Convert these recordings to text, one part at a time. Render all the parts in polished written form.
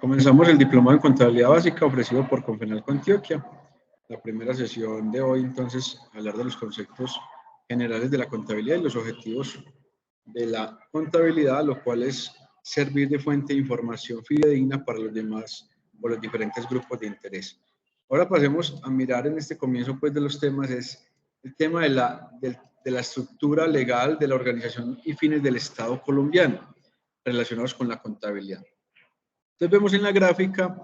Comenzamos el diplomado en contabilidad básica ofrecido por Confenalco Antioquia. La primera sesión de hoy, entonces, hablar de los conceptos generales de la contabilidad y los objetivos de la contabilidad, lo cual es servir de fuente de información fidedigna para los demás o los diferentes grupos de interés. Ahora pasemos a mirar en este comienzo pues, de los temas, es el tema de la estructura legal de la organización y fines del Estado colombiano relacionados con la contabilidad. Entonces vemos en la gráfica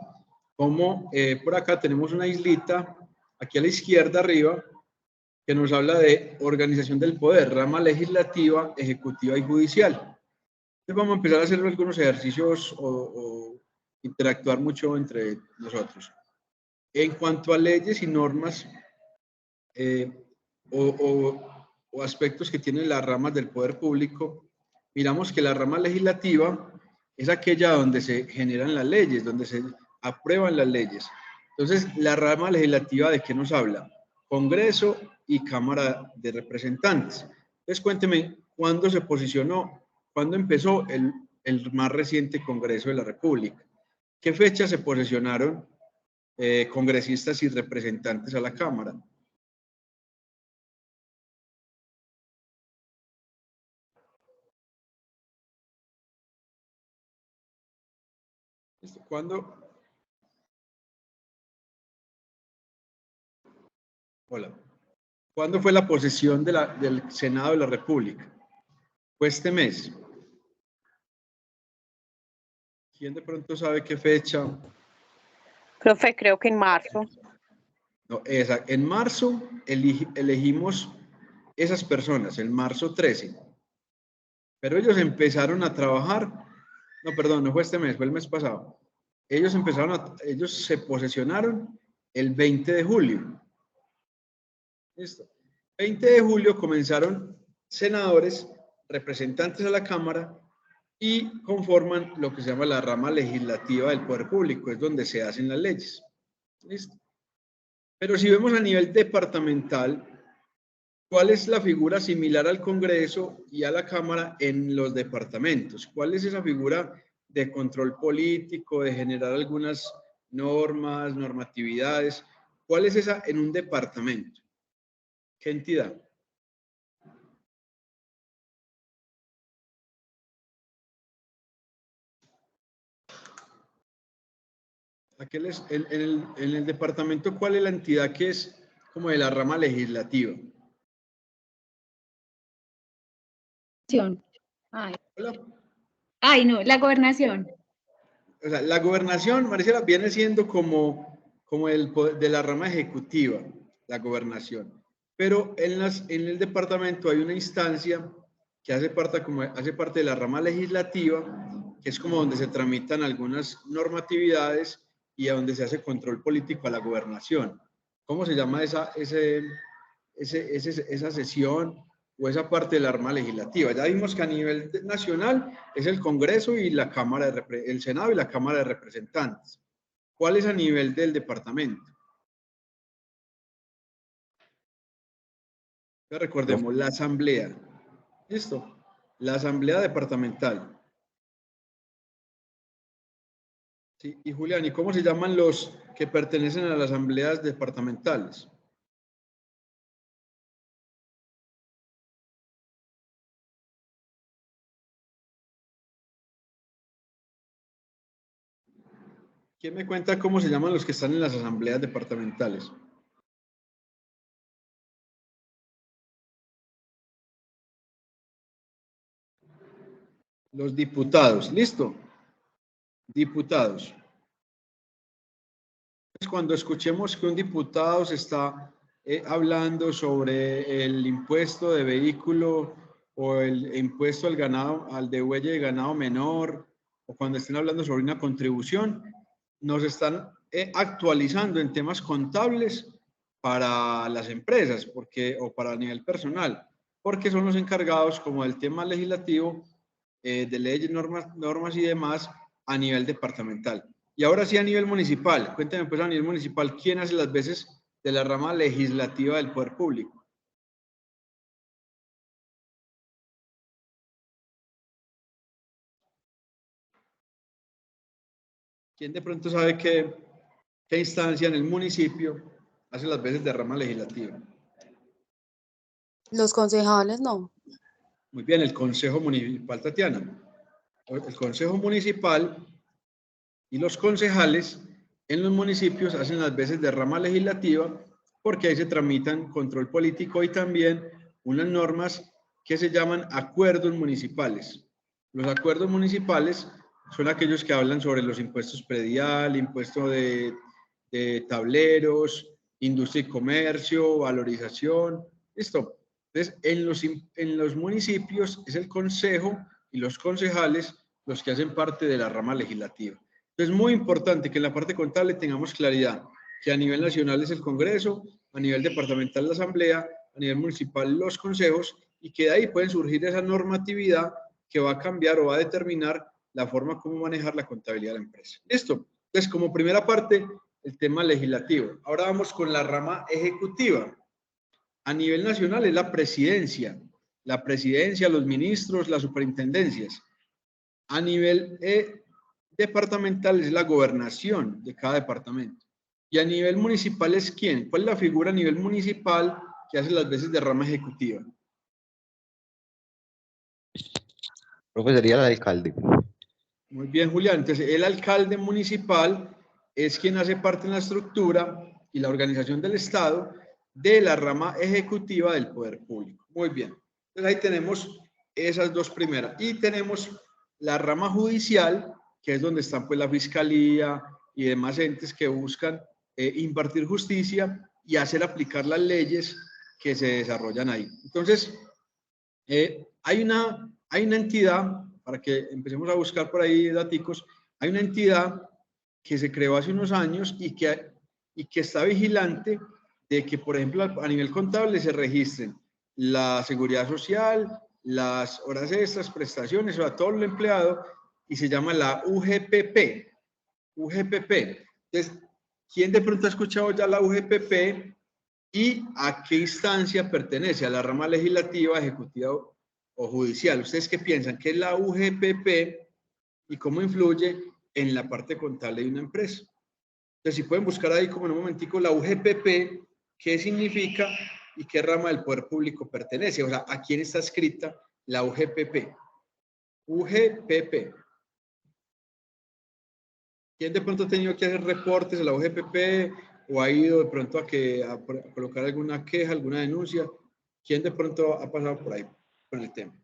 cómo por acá tenemos una islita, aquí a la izquierda arriba, que nos habla de organización del poder, rama legislativa, ejecutiva y judicial. Entonces vamos a empezar a hacer algunos ejercicios o interactuar mucho entre nosotros. En cuanto a leyes y normas o aspectos que tienen las ramas del poder público, miramos que la rama legislativa es aquella donde se generan las leyes, donde se aprueban las leyes. Entonces, la rama legislativa, ¿de qué nos habla? Congreso y Cámara de Representantes. Entonces, cuénteme, ¿cuándo se posicionó, cuándo empezó el más reciente Congreso de la República? ¿Qué fecha se posicionaron congresistas y representantes a la Cámara? ¿Cuándo? Hola. ¿Cuándo fue la posesión del Senado de la República? Fue este mes. ¿Quién de pronto sabe qué fecha? Profe, creo que en marzo. No, en marzo elegimos esas personas, en marzo 13. Pero ellos empezaron a trabajar, no, perdón, no fue este mes, fue el mes pasado. Ellos se posesionaron el 20 de julio. Listo. 20 de julio comenzaron senadores, representantes a la Cámara y conforman lo que se llama la rama legislativa del poder público, es donde se hacen las leyes. ¿Listo? Pero si vemos a nivel departamental, ¿cuál es la figura similar al Congreso y a la Cámara en los departamentos? ¿Cuál es esa figura de control político, de generar algunas normas, normatividades? ¿Cuál es esa en un departamento? ¿Qué entidad? En el departamento, ¿cuál es la entidad que es como de la rama legislativa? Ay. ¿Hola? Ay, no, la gobernación. O sea, la gobernación, Maricela, viene siendo como de la rama ejecutiva, la gobernación. Pero en el departamento hay una instancia que hace parte de la rama legislativa, que es como donde se tramitan algunas normatividades y a donde se hace control político a la gobernación. ¿Cómo se llama esa sesión o esa parte de la rama legislativa? Ya vimos que a nivel nacional es el Congreso y la Cámara el Senado y la Cámara de Representantes. ¿Cuál es a nivel del departamento? Ya recordemos, la asamblea. ¿Listo? La asamblea departamental. Sí, y Julián, ¿y cómo se llaman los que pertenecen a las asambleas departamentales? ¿Quién me cuenta cómo se llaman los que están en las asambleas departamentales? Los diputados, ¿listo? Diputados. Cuando escuchemos que un diputado se está hablando sobre el impuesto de vehículo o el impuesto al ganado, al degüelle de ganado menor, o cuando estén hablando sobre una contribución, nos están actualizando en temas contables para las empresas o para nivel personal, porque son los encargados como del tema legislativo, de leyes, normas y demás a nivel departamental. Y ahora sí a nivel municipal, cuéntame pues a nivel municipal, ¿quién hace las veces de la rama legislativa del poder público? ¿Quién de pronto sabe qué instancia en el municipio hace las veces de rama legislativa? Los concejales no. Muy bien, el Consejo Municipal, Tatiana. El Consejo Municipal y los concejales en los municipios hacen las veces de rama legislativa porque ahí se tramitan control político y también unas normas que se llaman acuerdos municipales. Los acuerdos municipales son aquellos que hablan sobre los impuestos predial, impuesto de tableros, industria y comercio, valorización, listo. Entonces, en los municipios es el consejo y los concejales los que hacen parte de la rama legislativa. Entonces, es muy importante que en la parte contable tengamos claridad que a nivel nacional es el Congreso, a nivel departamental la Asamblea, a nivel municipal los consejos, y que de ahí pueden surgir esa normatividad que va a cambiar o va a determinar la forma como manejar la contabilidad de la empresa. ¿Listo? Entonces, como primera parte, el tema legislativo. Ahora vamos con la rama ejecutiva. A nivel nacional es la presidencia, los ministros, las superintendencias. A nivel departamental es la gobernación de cada departamento. Y a nivel municipal es ¿quién? ¿Cuál es la figura a nivel municipal que hace las veces de rama ejecutiva? Profe, sería el alcalde. Muy bien, Julián. Entonces, el alcalde municipal es quien hace parte en la estructura y la organización del Estado de la rama ejecutiva del poder público. Muy bien. Entonces, ahí tenemos esas dos primeras. Y tenemos la rama judicial, que es donde están pues la fiscalía y demás entes que buscan impartir justicia y hacer aplicar las leyes que se desarrollan ahí. Entonces, hay una entidad, para que empecemos a buscar por ahí daticos, hay una entidad que se creó hace unos años y que está vigilante de que, por ejemplo, a nivel contable se registren la seguridad social, las horas extras, prestaciones, o a todo el empleado, y se llama la UGPP. UGPP. Entonces, ¿quién de pronto ha escuchado ya la UGPP y a qué instancia pertenece? ¿A la rama legislativa, ejecutiva o judicial? ¿Ustedes qué piensan? ¿Qué es la UGPP y cómo influye en la parte contable de una empresa? Entonces, si pueden buscar ahí como en un momentico la UGPP, qué significa y qué rama del poder público pertenece, o sea, a quién está escrita la UGPP. UGPP. ¿Quién de pronto ha tenido que hacer reportes a la UGPP o ha ido de pronto a colocar alguna queja, alguna denuncia? ¿Quién de pronto ha pasado por ahí con el tema?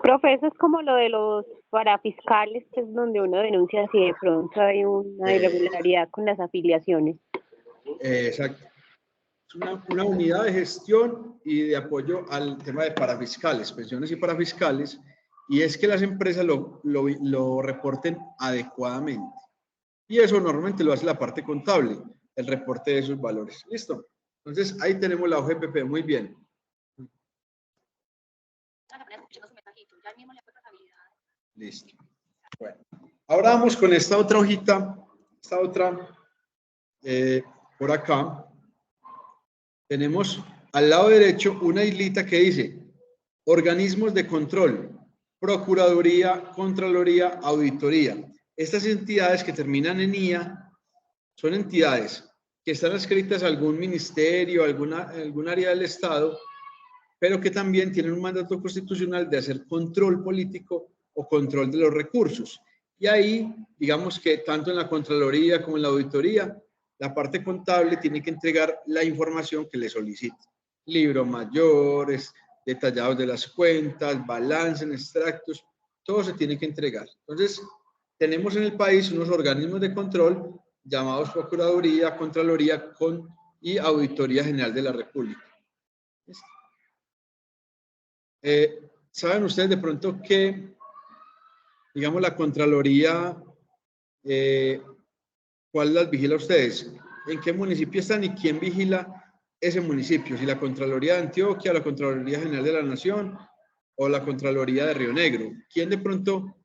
Profe, eso es como lo de los parafiscales, que es donde uno denuncia si de pronto hay una irregularidad con las afiliaciones. Exacto. Es una unidad de gestión y de apoyo al tema de parafiscales, pensiones y parafiscales, y es que las empresas lo reporten adecuadamente. Y eso normalmente lo hace la parte contable, el reporte de esos valores. ¿Listo? Entonces, ahí tenemos la OGPP. Muy bien. Listo. Bueno, ahora vamos con esta otra hojita, por acá. Tenemos al lado derecho una islita que dice organismos de control, Procuraduría, Contraloría, Auditoría. Estas entidades que terminan en IA son entidades que están adscritas a algún ministerio, algún área del Estado, pero que también tienen un mandato constitucional de hacer control político o control de los recursos. Y ahí, digamos que tanto en la Contraloría como en la Auditoría, la parte contable tiene que entregar la información que le solicita. Libros mayores, detallados de las cuentas, balances, extractos, todo se tiene que entregar. Entonces, tenemos en el país unos organismos de control llamados Procuraduría, Contraloría y Auditoría General de la República. ¿Saben ustedes de pronto que, digamos, la Contraloría, cuál las vigila ustedes? ¿En qué municipio están y quién vigila ese municipio? Si la Contraloría de Antioquia, la Contraloría General de la Nación o la Contraloría de Río Negro. ¿Quién de pronto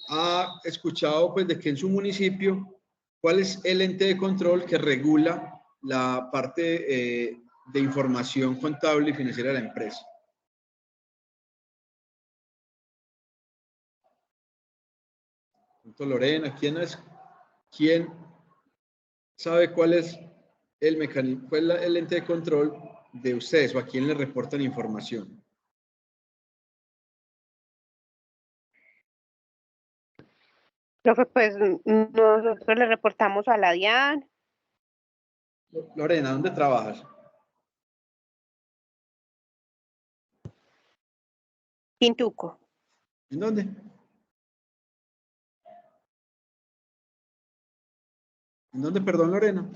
ha escuchado pues de que en su municipio, cuál es el ente de control que regula la parte de información contable y financiera de la empresa? Lorena, ¿quién es? ¿Quién sabe cuál es el mecanismo, cuál es el ente de control de ustedes o a quién le reportan información? Profe, pues nosotros le reportamos a la DIAN. Lorena, ¿dónde trabajas? Pintuco. ¿En dónde? ¿En dónde, perdón, Lorena?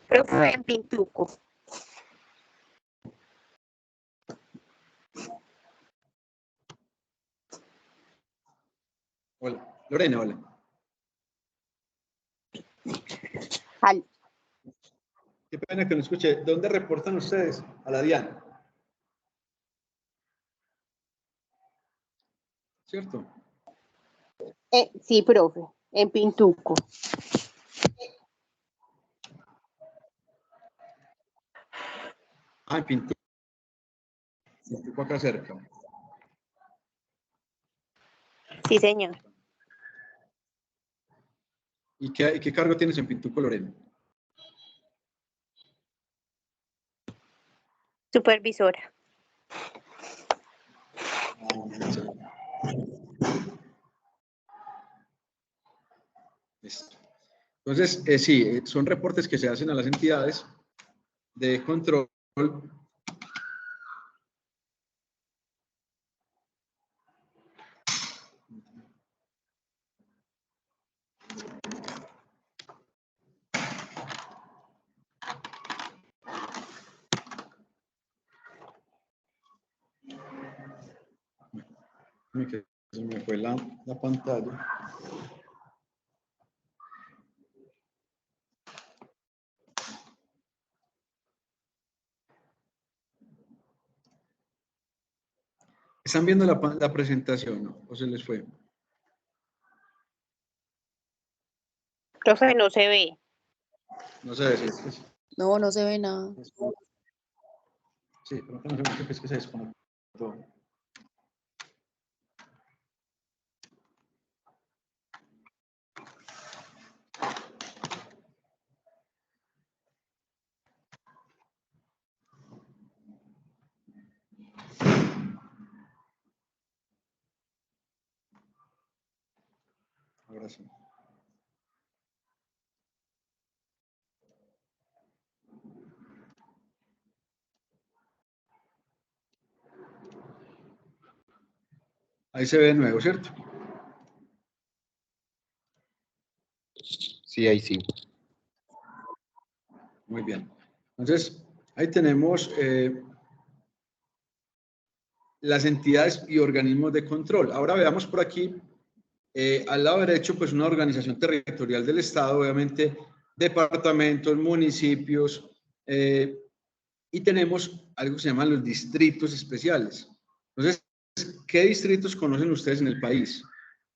Profe, en Pintuco. Hola. Lorena, hola. Qué pena que no escuché. ¿Dónde reportan ustedes? A la DIAN. ¿Cierto? Sí, profe, en Pintuco. Ah, en Pintuco. Pintuco acá cerca. Sí, señor. ¿Y qué cargo tienes en Pintuco, Lorena? Supervisora. Listo. Entonces, sí, son reportes que se hacen a las entidades de control. Se me fue la pantalla. ¿Están viendo la presentación, no? ¿O se les fue? Profe, no se ve. No sé si No, no se ve nada. sí, pero no sé, es que se desconectó. Ahora sí. Ahí se ve de nuevo, ¿cierto? Sí, ahí sí. Muy bien. Entonces, ahí tenemos las entidades y organismos de control. Ahora veamos por aquí, al lado derecho, pues una organización territorial del Estado, obviamente, departamentos, municipios, y tenemos algo que se llaman los distritos especiales. Entonces, ¿qué distritos conocen ustedes en el país?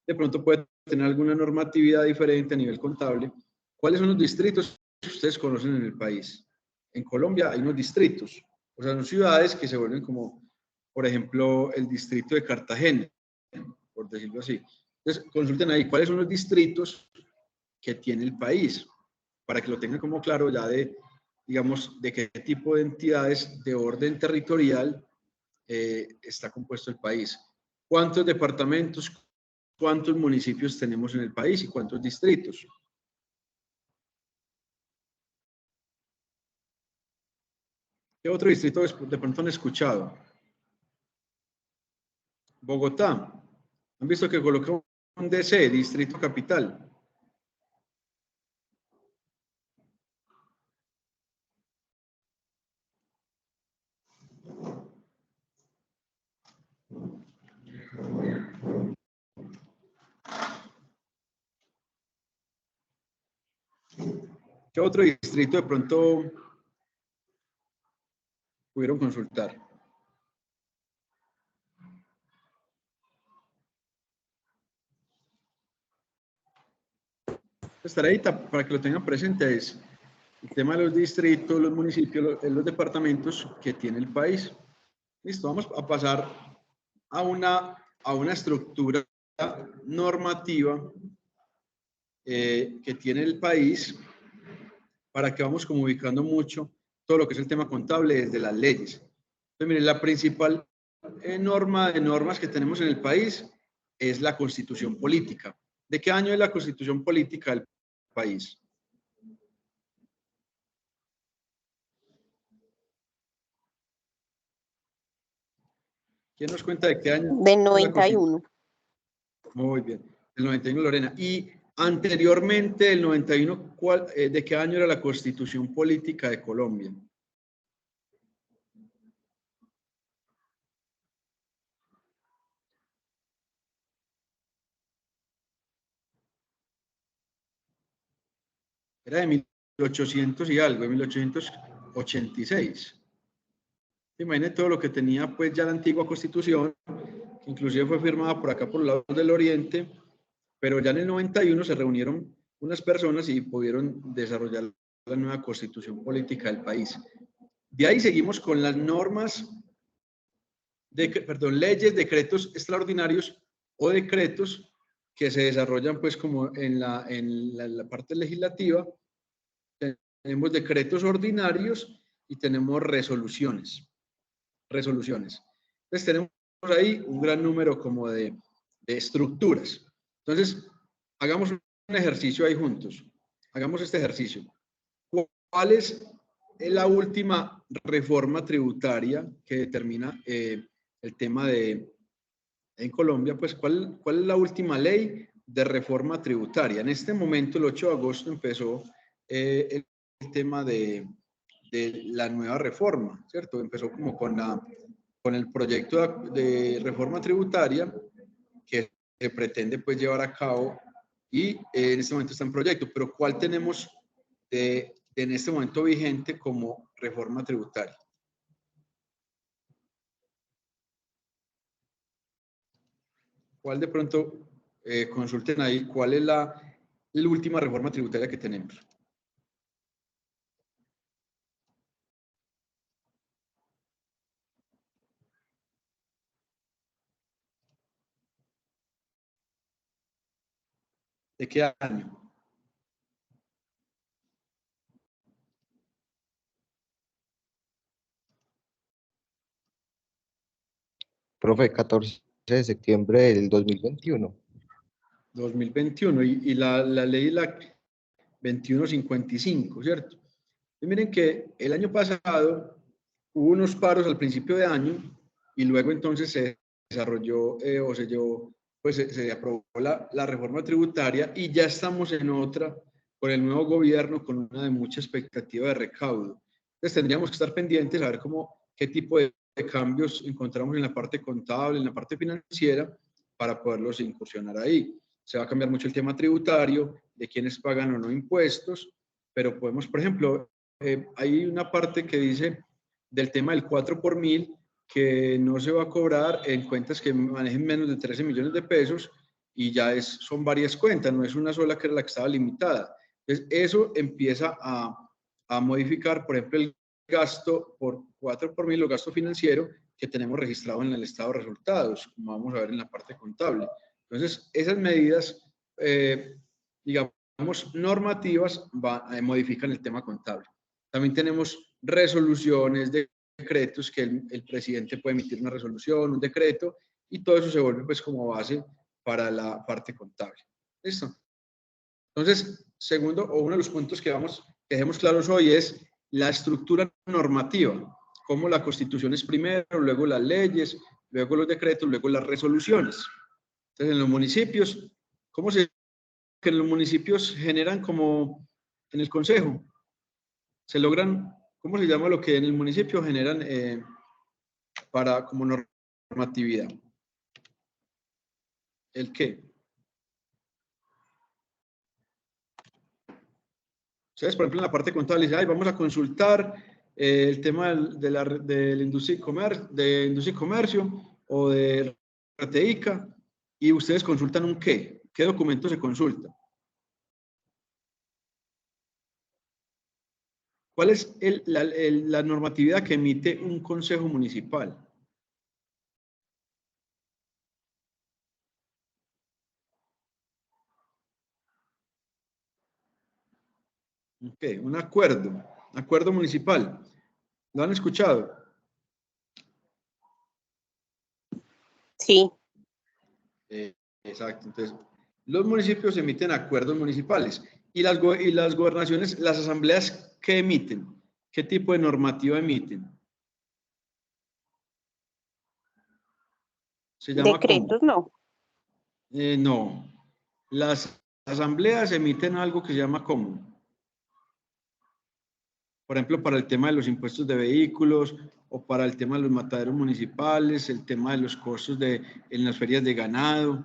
De pronto puede tener alguna normatividad diferente a nivel contable. ¿Cuáles son los distritos que ustedes conocen en el país? En Colombia hay unos distritos, o sea, son ciudades que se vuelven como, por ejemplo, el distrito de Cartagena, por decirlo así. Entonces, consulten ahí cuáles son los distritos que tiene el país, para que lo tengan como claro ya de, digamos, de qué tipo de entidades de orden territorial está compuesto el país. ¿Cuántos departamentos, cuántos municipios tenemos en el país y cuántos distritos? ¿Qué otro distrito de pronto han escuchado? Bogotá. ¿Han visto que coloca un DC, Distrito Capital? ¿Qué otro distrito de pronto pudieron consultar? Esta tareita, para que lo tengan presente, es el tema de los distritos, los municipios, los departamentos que tiene el país. Listo, vamos a pasar a una estructura normativa que tiene el país, para que vamos como ubicando mucho todo lo que es el tema contable desde las leyes. Entonces, miren, la principal norma de normas que tenemos en el país es la Constitución Política. ¿De qué año es la Constitución Política del país? ¿Quién nos cuenta de qué año? Del 91. Muy bien, el 91, Lorena. Y anteriormente, el 91, ¿de qué año era la Constitución Política de Colombia? Era de 1800 y algo, de 1886. Imagínense todo lo que tenía pues ya la antigua Constitución, que inclusive fue firmada por acá por los lados del Oriente, pero ya en el 91 se reunieron unas personas y pudieron desarrollar la nueva Constitución Política del país. De ahí seguimos con las normas, leyes, decretos extraordinarios o decretos que se desarrollan pues como en la parte legislativa. Tenemos decretos ordinarios y tenemos resoluciones. Entonces tenemos ahí un gran número como de estructuras. Entonces, hagamos un ejercicio ahí juntos. Hagamos este ejercicio. ¿Cuál es la última reforma tributaria que determina el tema en Colombia? Pues, ¿cuál es la última ley de reforma tributaria? En este momento, el 8 de agosto, empezó el tema de la nueva reforma, ¿cierto? Empezó como con el proyecto de reforma tributaria que se pretende pues llevar a cabo y en este momento está en proyecto, pero ¿cuál tenemos en este momento vigente como reforma tributaria? ¿Cuál de pronto consulten ahí cuál es la última reforma tributaria que tenemos? ¿De qué año? Profe, 14 de septiembre del 2021. 2021 y la ley la 2155, ¿cierto? Y miren que el año pasado hubo unos paros al principio de año y luego entonces se desarrolló o se llevó, pues se aprobó la reforma tributaria y ya estamos en otra con el nuevo gobierno con una de mucha expectativa de recaudo. Entonces tendríamos que estar pendientes a ver qué tipo de cambios encontramos en la parte contable, en la parte financiera, para poderlos incursionar ahí. Se va a cambiar mucho el tema tributario, de quiénes pagan o no impuestos, pero podemos, por ejemplo, hay una parte que dice del tema del 4 por mil, que no se va a cobrar en cuentas que manejen menos de 13 millones de pesos y ya son varias cuentas, no es una sola que era la que estaba limitada. Entonces, eso empieza a modificar, por ejemplo, el gasto por 4 por mil, o gasto financiero que tenemos registrado en el estado de resultados, como vamos a ver en la parte contable. Entonces, esas medidas, digamos, normativas modifican el tema contable. También tenemos resoluciones, decretos que el presidente puede emitir una resolución, un decreto, y todo eso se vuelve pues como base para la parte contable. ¿Listo? Entonces, segundo, o uno de los puntos que dejemos claros hoy es la estructura normativa, como la Constitución es primero, luego las leyes, luego los decretos, luego las resoluciones. Entonces, en los municipios, que en los municipios generan como en el consejo, se logran, ¿cómo se llama lo que en el municipio generan para como normatividad? ¿El qué? Ustedes, por ejemplo, en la parte contable, dicen, vamos a consultar el tema de la industria y comercio o de RTICA, y ustedes consultan un ¿qué documento se consulta? ¿Cuál es la normatividad que emite un consejo municipal? Ok, un acuerdo municipal. ¿Lo han escuchado? Sí. Exacto. Entonces, los municipios emiten acuerdos municipales y las gobernaciones, las asambleas, ¿qué emiten? ¿Qué tipo de normativa emiten? ¿Se llama cómo? Decretos no. No. Las asambleas emiten algo que se llama cómo. Por ejemplo, para el tema de los impuestos de vehículos o para el tema de los mataderos municipales, el tema de los costos en las ferias de ganado.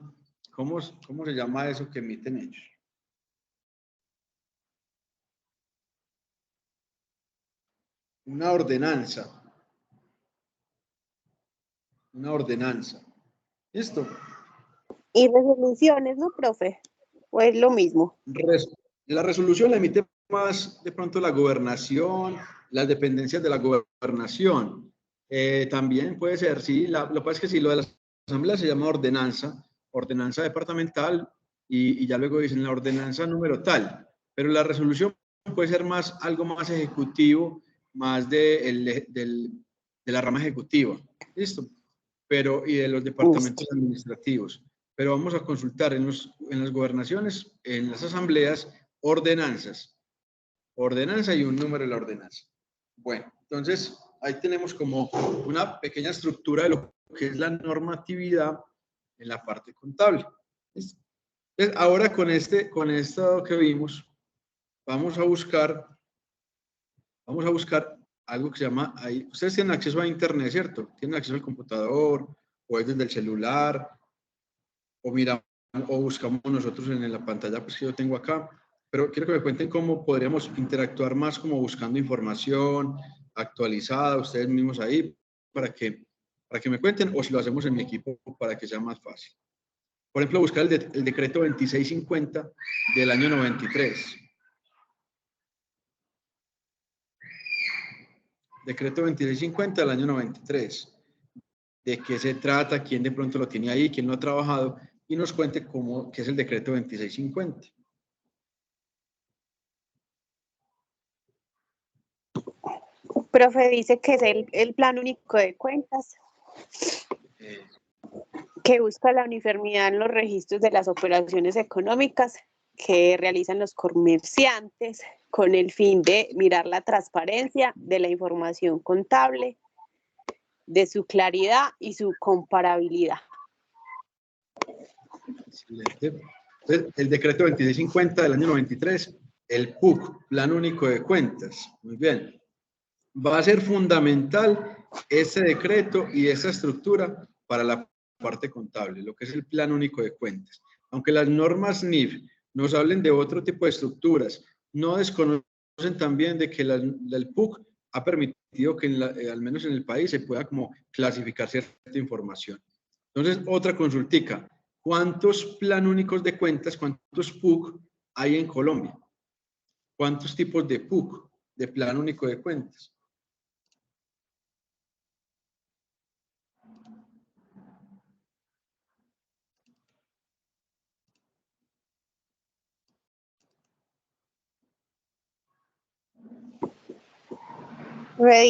¿Cómo se llama eso que emiten ellos? Una ordenanza. Una ordenanza. ¿Listo? Y resoluciones, ¿no, profe? ¿O es lo mismo? La resolución la emite más de pronto la gobernación, las dependencias de la gobernación. También puede ser, sí, lo que pasa es que sí, lo de la asamblea se llama ordenanza departamental, y ya luego dicen la ordenanza número tal, pero la resolución puede ser algo más ejecutivo, más de la rama ejecutiva, ¿listo? Y de los departamentos administrativos. Pero vamos a consultar en las gobernaciones, en las asambleas, ordenanzas. Ordenanza y un número de la ordenanza. Bueno, entonces ahí tenemos como una pequeña estructura de lo que es la normatividad en la parte contable. ¿Listo? Entonces, ahora con esto que vimos, vamos a buscar algo que se llama, ahí, ustedes tienen acceso a internet, ¿cierto? Tienen acceso al computador, o es desde el celular, o miramos, o buscamos nosotros en la pantalla pues, que yo tengo acá. Pero quiero que me cuenten cómo podríamos interactuar más, como buscando información actualizada, ustedes mismos ahí, para que me cuenten, o si lo hacemos en mi equipo para que sea más fácil. Por ejemplo, buscar el decreto 2650 del año 93. Decreto 2650 del año 93. ¿De qué se trata? ¿Quién de pronto lo tiene ahí? ¿Quién lo ha trabajado? Y nos cuente qué es el decreto 2650. Profe, dice que es el plan único de cuentas que busca la uniformidad en los registros de las operaciones económicas que realizan los comerciantes con el fin de mirar la transparencia de la información contable, de su claridad y su comparabilidad. Excelente. Entonces, el decreto 2650 del año 93, el PUC, Plan Único de Cuentas. Muy bien. Va a ser fundamental ese decreto y esa estructura para la parte contable, lo que es el Plan Único de Cuentas. Aunque las normas NIF nos hablen de otro tipo de estructuras, no desconocen también de que el PUC ha permitido que al menos en el país se pueda como clasificar cierta información. Entonces, otra consultica. ¿Cuántos plan únicos de cuentas, cuántos PUC hay en Colombia? ¿Cuántos tipos de PUC, de plan único de cuentas?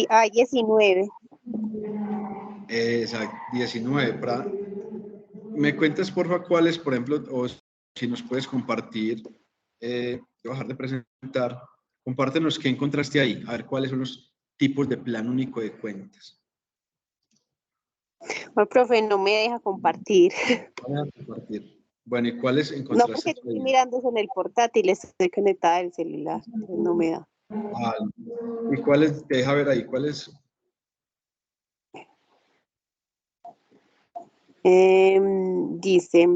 Hay 19. Exacto, 19. ¿Me cuentas, porfa, cuáles, por ejemplo, o si nos puedes compartir, voy a dejar de presentar, compártenos qué encontraste ahí, a ver cuáles son los tipos de plan único de cuentas. Bueno, profe, no me deja compartir. Bueno, ¿y cuáles No, encontraste porque estoy ahí? mirando en el portátil, estoy conectada al celular, no me da. ¿Y cuáles te deja ver ahí? ¿Cuáles? Dice,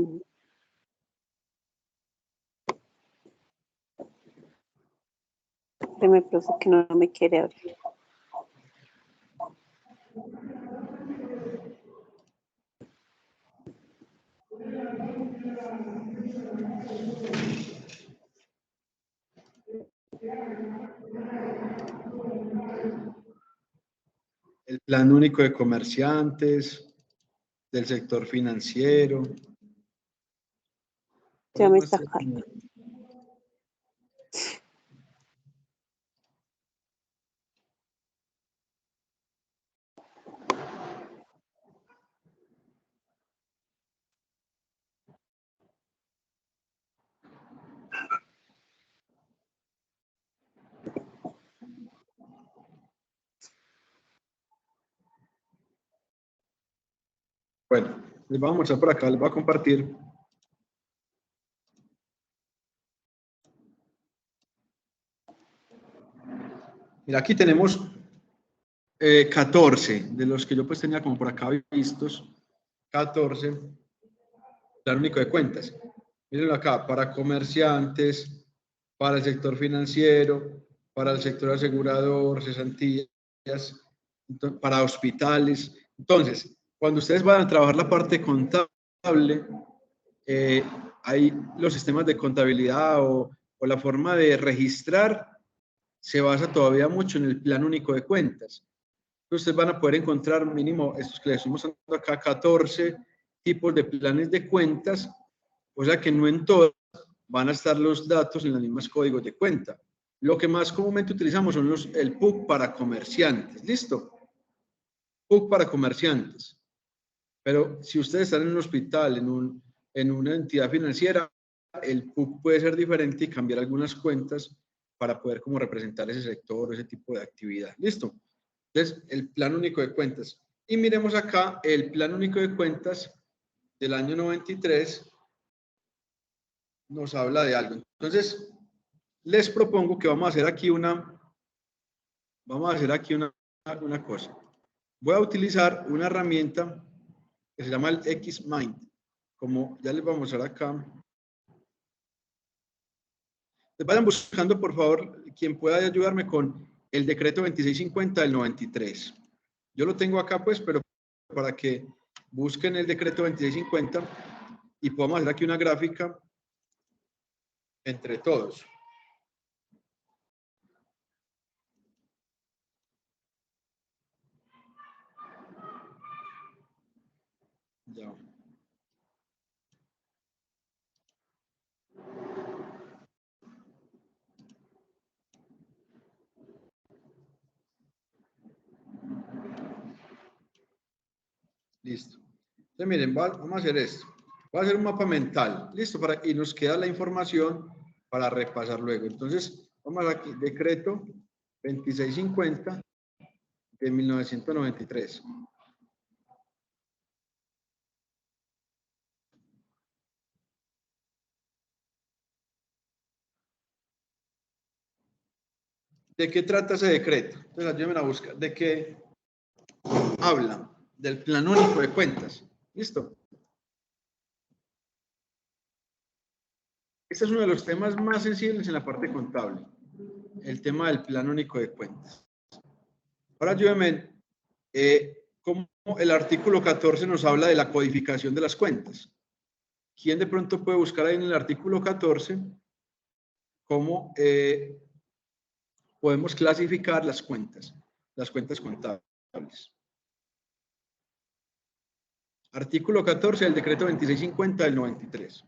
me parece que no me quiere abrir. Plan único de comerciantes, del sector financiero. Ya me está cargando. Bueno, les voy a mostrar por acá, les voy a compartir. Mira, aquí tenemos 14 de los que yo pues tenía como por acá vistos. 14. Plan único de cuentas. Mírenlo acá, para comerciantes, para el sector financiero, para el sector asegurador, cesantías, para hospitales. Entonces, cuando ustedes van a trabajar la parte contable, hay los sistemas de contabilidad o la forma de registrar se basa todavía mucho en el plan único de cuentas. Ustedes van a poder encontrar mínimo, estos que les estoy mostrando acá, 14 tipos de planes de cuentas, o sea que no en todas van a estar los datos en los mismos códigos de cuenta. Lo que más comúnmente utilizamos son el PUC para comerciantes, ¿listo? PUC para comerciantes. Pero si ustedes están en un hospital, en una entidad financiera, el PUC puede ser diferente y cambiar algunas cuentas para poder como representar ese sector, ese tipo de actividad. ¿Listo? Entonces, el plan único de cuentas. Y miremos acá el plan único de cuentas del año 93 nos habla de algo. Entonces, les propongo que vamos a hacer aquí una cosa. Voy a utilizar una herramienta que se llama el Xmind. Como ya les vamos a mostrar acá. Les vayan buscando, por favor, quien pueda ayudarme con el decreto 2650 del 93. Yo lo tengo acá, pues, pero para que busquen el decreto 2650 y podamos hacer aquí una gráfica entre todos. Ya. Listo. Entonces, miren, vamos a hacer esto. Voy a hacer un mapa mental. Listo, y nos queda la información para repasar luego. Entonces, vamos aquí, decreto 2650 de 1993. ¿De qué trata ese decreto? Entonces, ayúdenme a buscar. ¿De qué habla? Del plan único de cuentas. ¿Listo? Este es uno de los temas más sensibles en la parte contable. El tema del plan único de cuentas. Ahora ayúdenme, cómo el artículo 14 nos habla de la codificación de las cuentas. ¿Quién de pronto puede buscar ahí en el artículo 14 cómo podemos clasificar las cuentas contables? Artículo 14 del decreto 2650 del 93.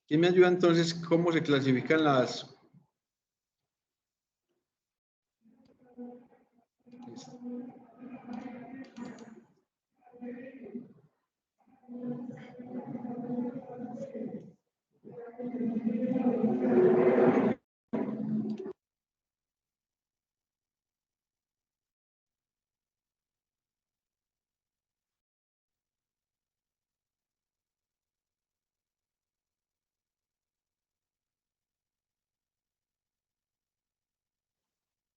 ¿Quién me ayuda entonces cómo se clasifican las?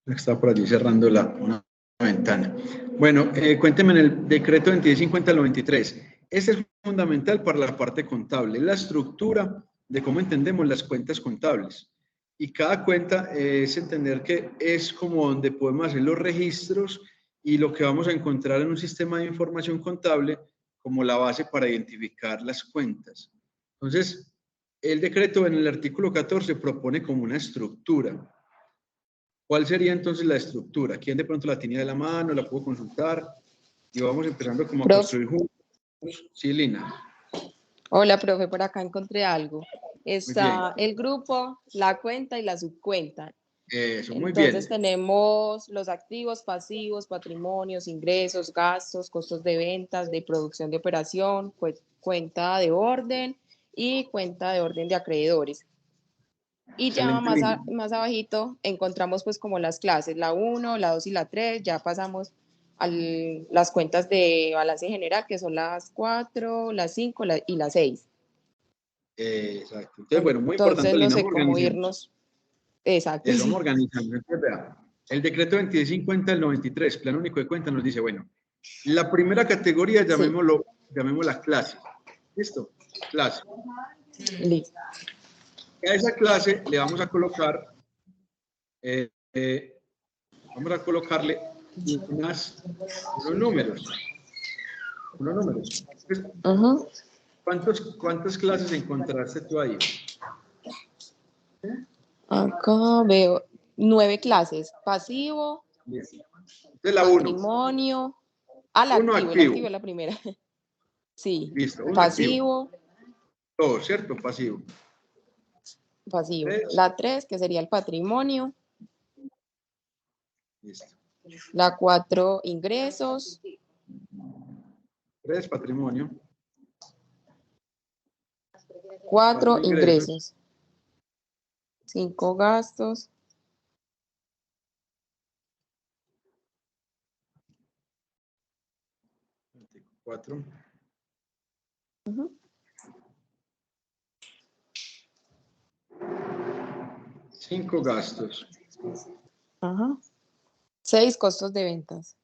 Está por allí cerrando una ventana. Bueno, cuéntenme en el decreto 2650 del 93. Este es fundamental para la parte contable, la estructura de cómo entendemos las cuentas contables. Y cada cuenta es entender que es como donde podemos hacer los registros y lo que vamos a encontrar en un sistema de información contable como la base para identificar las cuentas. Entonces, el decreto en el artículo 14 propone como una estructura. ¿Cuál sería entonces la estructura? ¿Quién de pronto la tenía de la mano? ¿La puedo consultar? Y vamos empezando como a construir juntos. Sí, Lina. Hola, profe, por acá encontré algo. Muy Está bien. el grupo, la cuenta y la subcuenta. Eso, muy Entonces bien. tenemos los activos, pasivos, patrimonios, ingresos, gastos, costos de ventas, de producción de operación, cuenta de orden y cuenta de orden de acreedores. Y ya Excelente, Lina. más abajito encontramos pues como las clases, la 1, la 2 y la 3, ya pasamos a las cuentas de balance general, que son las 4, las 5 y las 6. Exacto. Entonces, bueno, muy Entonces importante, no Lina, sé vamos cómo organizando. irnos. Exacto, Eso, vamos sí. organizando. Entonces, vea, el decreto 2650 del 93, Plan Único de Cuentas, nos dice, bueno, la primera categoría Sí, llamémosla clase. ¿Listo? Clase. listo. A esa clase le vamos a colocar, vamos a colocarle unos números. Unos números. Entonces, Ujú. ¿cuántas clases encontraste tú ahí? Acá veo 9 clases. Pasivo, Listo. Entonces, la 1. patrimonio. El Uno activo activo. es la primera. Sí, Listo, uno activo. pasivo, 2, ¿cierto? Pasivo. pasivo. 3. La 3, que sería el patrimonio. Listo. La 4, ingresos. 3, patrimonio. 4, 4, ingresos. ingresos. 5, gastos. 4. Ujú. 5 gastos. Ajá. 6, costos de ventas.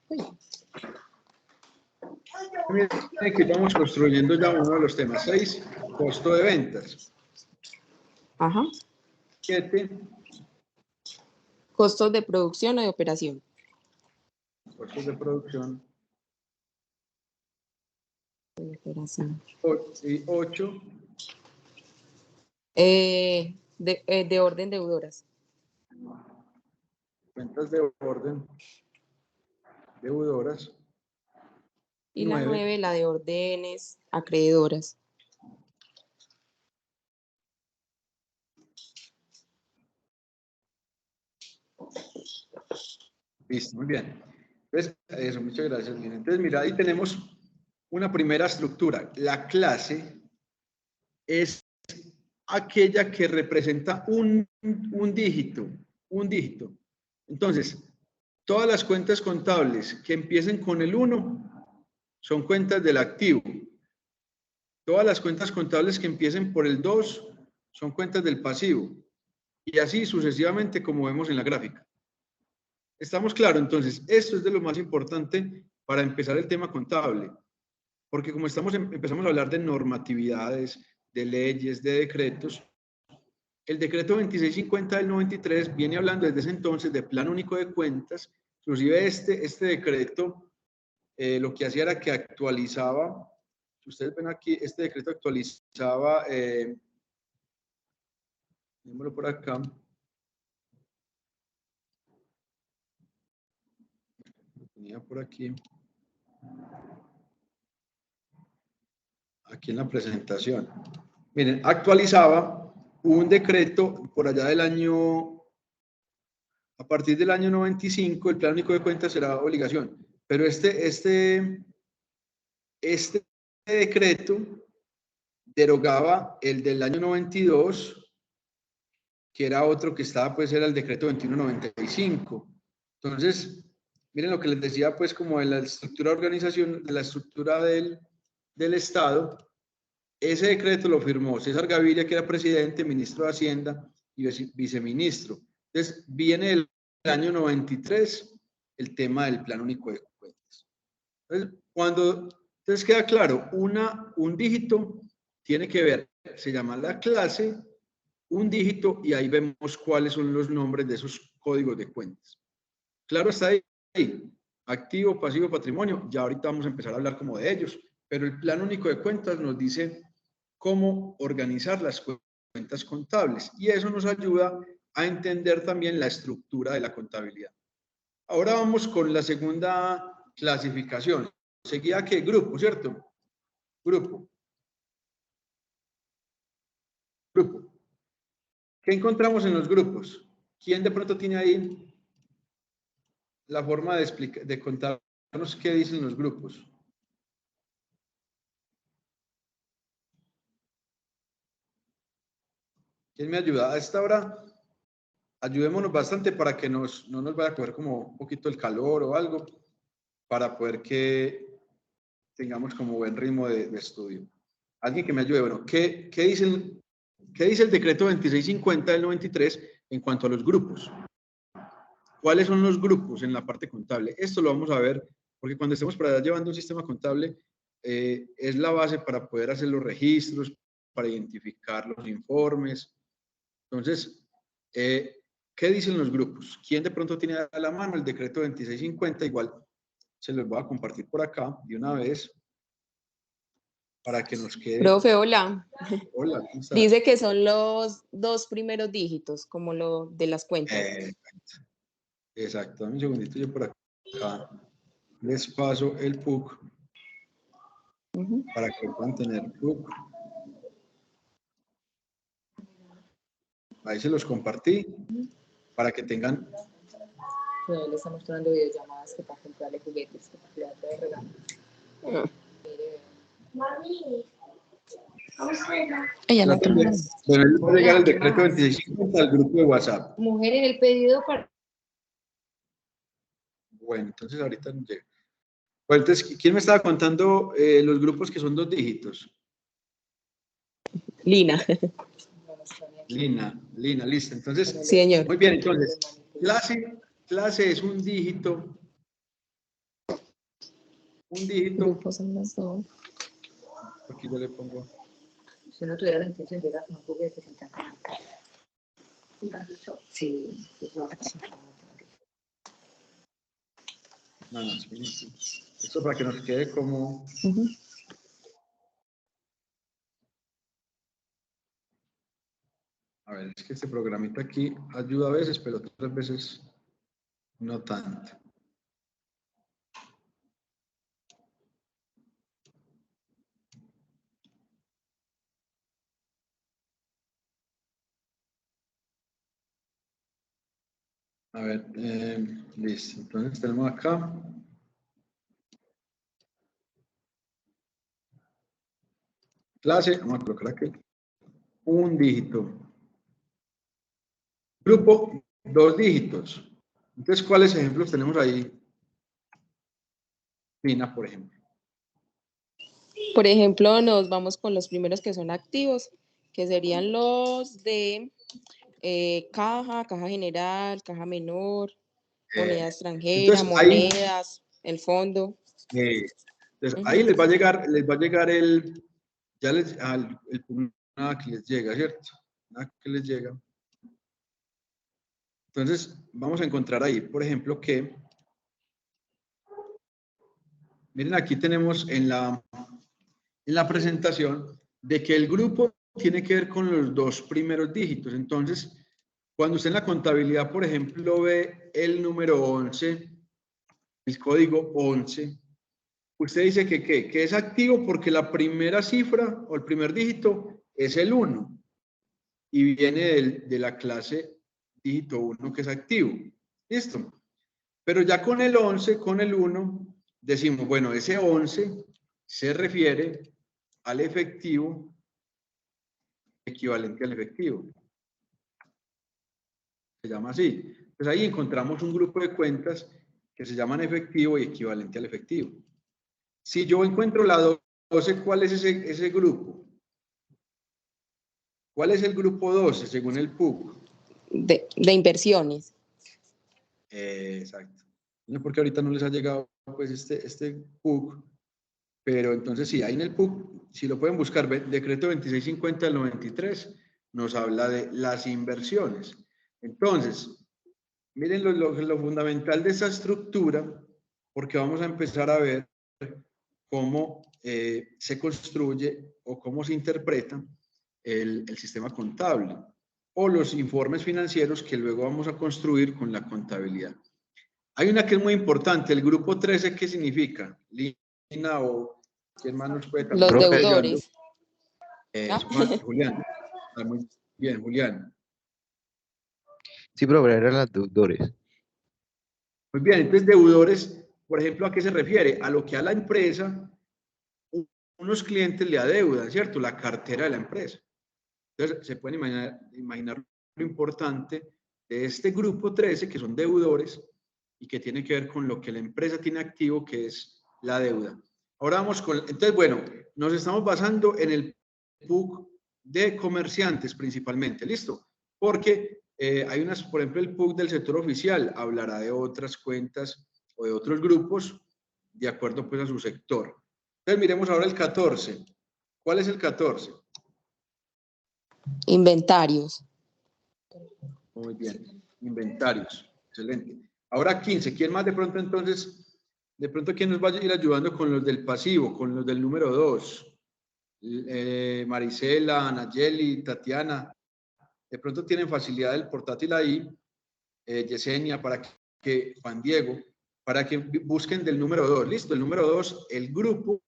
Uy. Miren que vamos construyendo ya uno de los temas. 6, costo de ventas. Ajá. 7, Costos de producción o de operación. costos de producción. De operación. Y 8, De orden deudoras. cuentas de orden, deudoras. Y la 9, 9, la de órdenes acreedoras. listo, muy bien. Entonces, eso, muchas gracias, Lina. Entonces, mira, ahí tenemos una primera estructura. La clase es aquella que representa un dígito, un dígito. Entonces, todas las cuentas contables que empiecen con el 1 son cuentas del activo. Todas las cuentas contables que empiecen por el 2 son cuentas del pasivo. Y así sucesivamente como vemos en la gráfica. ¿Estamos claros? Entonces, esto es de lo más importante para empezar el tema contable. Porque como empezamos a hablar de normatividades, de leyes, de decretos, el decreto 2650 del 93 viene hablando desde ese entonces de Plan Único de Cuentas. Inclusive este decreto lo que hacía era que actualizaba, si ustedes ven aquí, este decreto actualizaba, démoslo por acá, lo tenía por aquí en la presentación. Miren, actualizaba un decreto por allá del año, a partir del año 95, el Plan Único de Cuentas será obligación. Pero este decreto derogaba el del año 92, que era otro que estaba, pues era el decreto 2195. Entonces, miren lo que les decía, pues como de la estructura de organización, de la estructura del Estado. Ese decreto lo firmó César Gaviria, que era presidente, ministro de Hacienda y viceministro. Entonces, viene el año 93 el tema del Plan Único de Cuentas. Entonces, cuando Entonces queda claro, un dígito tiene que ver, se llama la clase, un dígito, y ahí vemos cuáles son los nombres de esos códigos de cuentas. Claro, está ahí. Activo, pasivo, patrimonio. Ya ahorita vamos a empezar a hablar como de ellos, pero el plan único de cuentas nos dice cómo organizar las cuentas contables, y eso nos ayuda a entender también la estructura de la contabilidad. Ahora vamos con la segunda clasificación. Seguía que grupo, ¿cierto? Grupo. Grupo. ¿Qué encontramos en los grupos? ¿Quién de pronto tiene ahí la forma de contarnos qué dicen los grupos? ¿Quién me ayuda? A esta hora, ayudémonos bastante para que no nos vaya a coger como un poquito el calor o algo, para poder que tengamos como buen ritmo de estudio. Alguien que me ayude. Bueno, ¿qué dice el decreto 2650 del 93 en cuanto a los grupos? ¿Cuáles son los grupos en la parte contable? Esto lo vamos a ver porque cuando estemos por allá llevando un sistema contable, es la base para poder hacer los registros, para identificar los informes. Entonces, ¿qué dicen los grupos? ¿Quién de pronto tiene a la mano el decreto 2650? Igual se los voy a compartir por acá de una vez para que nos quede. Profe, hola. Hola, ¿cómo estás? Dice que son los 2 primeros dígitos, como lo de las cuentas. Exacto. Dame un segundito, yo por acá les paso el PUC para que puedan tener PUC. Ahí se los compartí para que tengan. Le está mostrando videollamadas que para comprarle juguetes, que para que le dé regalo. Ella no Bueno, él va a llegar el decreto 2650 al grupo de WhatsApp. Mujer en el pedido para... Bueno, entonces ahorita nos llega. Bueno, entonces, ¿quién me estaba contando los grupos que son 2 dígitos? Lina. Lina, listo. Entonces, Sí, señor. muy bien, entonces, clase es un dígito. Grupos son los dos. Aquí yo le pongo. Si no tuviera la intención de llegar con juguetes, sí. No, esto para que nos quede como. A ver, es que este programita aquí ayuda a veces, pero otras veces no tanto. A ver, listo. Entonces tenemos acá. Clase, vamos a colocar aquí. Un dígito. Grupo, 2 dígitos. Entonces, ¿cuáles ejemplos tenemos ahí? Lina, por ejemplo. Por ejemplo, nos vamos con los primeros que son activos, que serían los de caja general, caja menor, moneda extranjera, Entonces, ahí, monedas, el fondo. entonces, ahí les va a llegar el nada que les llega, ¿cierto? Nada que les llega. Entonces, vamos a encontrar ahí, por ejemplo, que, miren, aquí tenemos en la presentación de que el grupo tiene que ver con los 2 primeros dígitos. Entonces, cuando usted en la contabilidad, por ejemplo, ve el número 11, el código 11, usted dice que es activo porque la primera cifra o el primer dígito es el 1 y viene de la clase dígito 1 que es activo. ¿Listo? Pero ya con el 11, con el 1, decimos, bueno, ese 11 se refiere al efectivo equivalente al efectivo. Se llama así. Entonces ahí encontramos un grupo de cuentas que se llaman efectivo y equivalente al efectivo. Si yo encuentro la 12, ¿cuál es ese grupo? ¿Cuál es el grupo 12 según el PUC? De inversiones. Exacto. No sé por qué ahorita no les ha llegado pues este PUC, pero entonces sí, ahí en el PUC, si lo pueden buscar, decreto 2650 del 93, nos habla de las inversiones. Entonces, miren lo fundamental de esa estructura, porque vamos a empezar a ver cómo se construye o cómo se interpreta el sistema contable o los informes financieros que luego vamos a construir con la contabilidad. Hay una que es muy importante, el grupo 13, ¿qué significa? Lina o quién más nos puede también. Los deudores. Julián. Muy bien, Julián. Sí, profe, eran los deudores. Muy bien, entonces deudores, por ejemplo, ¿a qué se refiere? A lo que a la empresa unos clientes le adeudan, ¿cierto? La cartera de la empresa. Entonces, se pueden imaginar lo importante de este grupo 13, que son deudores, y que tiene que ver con lo que la empresa tiene activo, que es la deuda. Ahora vamos con, entonces, bueno, nos estamos basando en el PUC de comerciantes principalmente, ¿listo? Porque hay unas, por ejemplo, el PUC del sector oficial hablará de otras cuentas o de otros grupos de acuerdo pues a su sector. Entonces, miremos ahora el 14. ¿Cuál es el 14? Inventarios. Muy bien, inventarios, excelente. Ahora 15, ¿quién más de pronto entonces, quién nos va a ir ayudando con los del pasivo, con los del número 2? Marisela, Anayeli, Tatiana, de pronto tienen facilidad del portátil ahí, Yesenia, para que, Juan Diego, para que busquen del número 2, listo, el número 2, el grupo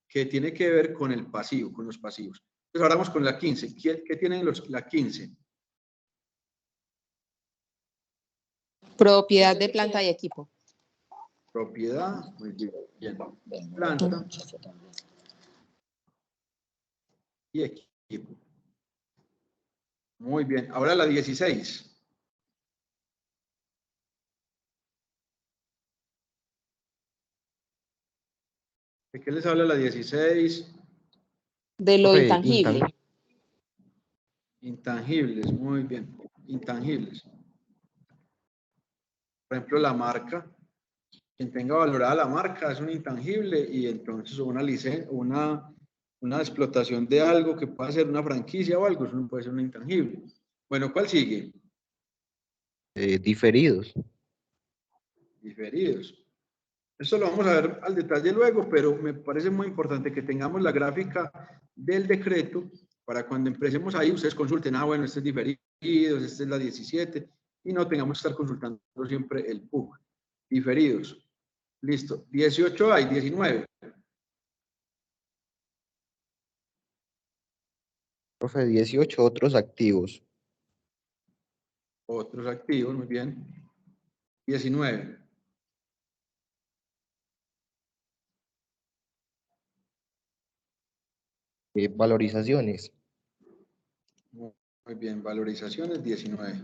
que tiene que ver con el pasivo, con los pasivos. Entonces ahora vamos con la 15, ¿qué tienen la 15? Propiedad de planta y equipo. Propiedad, muy bien. Planta y equipo. Muy bien. Ahora la 16. ¿De qué les habla la 16? De lo intangible. Intangibles, muy bien. Intangibles. Por ejemplo, la marca. Quien tenga valorada la marca es un intangible y entonces una licencia, una explotación de algo que pueda ser una franquicia o algo, eso puede ser un intangible. Bueno, ¿cuál sigue? Diferidos. Diferidos. Esto lo vamos a ver al detalle luego, pero me parece muy importante que tengamos la gráfica del decreto para cuando empecemos ahí, ustedes consulten, bueno, este es diferidos, esta es la 17, y no tengamos que estar consultando siempre el PUC. Diferidos. Listo. 18 hay, 19. Profe, 18 otros activos. Otros activos, muy bien. 19. Valorizaciones. Muy bien, valorizaciones, 19.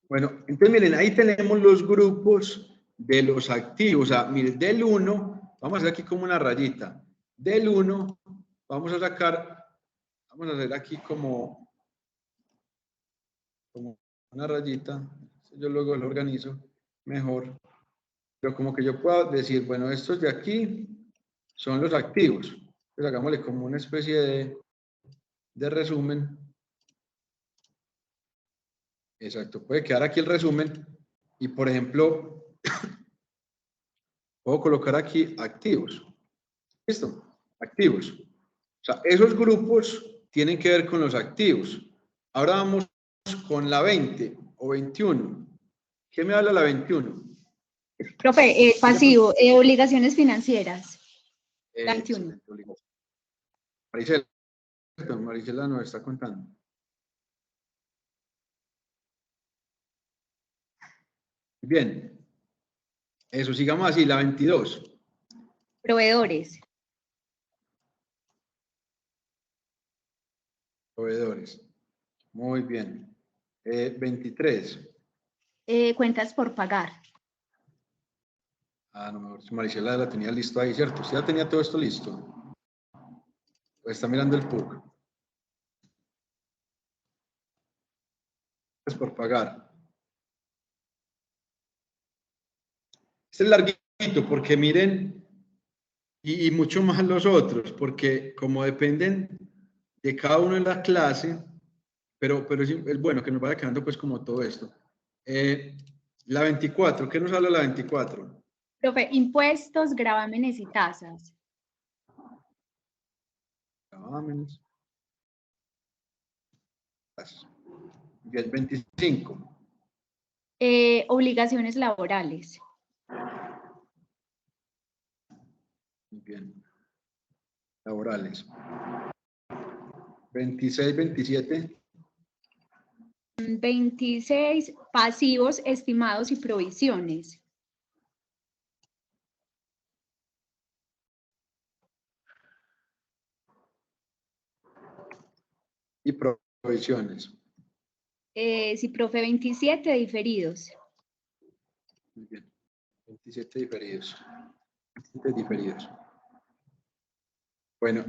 Bueno, entonces miren, ahí tenemos los grupos de los activos. O sea, miren, del 1, vamos a hacer aquí como una rayita. Del 1, vamos a sacar, vamos a hacer aquí como una rayita. Yo luego lo organizo mejor. Pero como que yo puedo decir, bueno, estos de aquí son los activos. Entonces hagámosle como una especie de resumen. Exacto, puede quedar aquí el resumen y, por ejemplo, puedo colocar aquí activos. ¿Listo? Activos. O sea, esos grupos tienen que ver con los activos. Ahora vamos con la 20 o 21. ¿Qué me habla la 21? Profe, pasivo, obligaciones financieras. 21. Marisela nos está contando. Bien. Eso, sigamos así, la 22. Proveedores. Proveedores. Muy bien. 23. Cuentas por pagar. Ah, no, Marisela la tenía listo ahí, ¿cierto? Usted ya tenía todo esto listo. Pues está mirando el PUC. Es por pagar. Este es larguito porque miren, y mucho más los otros, porque como dependen de cada uno en la clase, pero es bueno que nos vaya quedando pues como todo esto. La 24, ¿qué nos habla la 24? Profe, impuestos, gravámenes y tasas. Gravámenes. Y el 25. Obligaciones laborales. Muy bien. Laborales. 26, 27. 26, pasivos, estimados y provisiones. Y provisiones. Sí, profe, 27, diferidos. Muy bien. 27 diferidos. 27 diferidos. Bueno,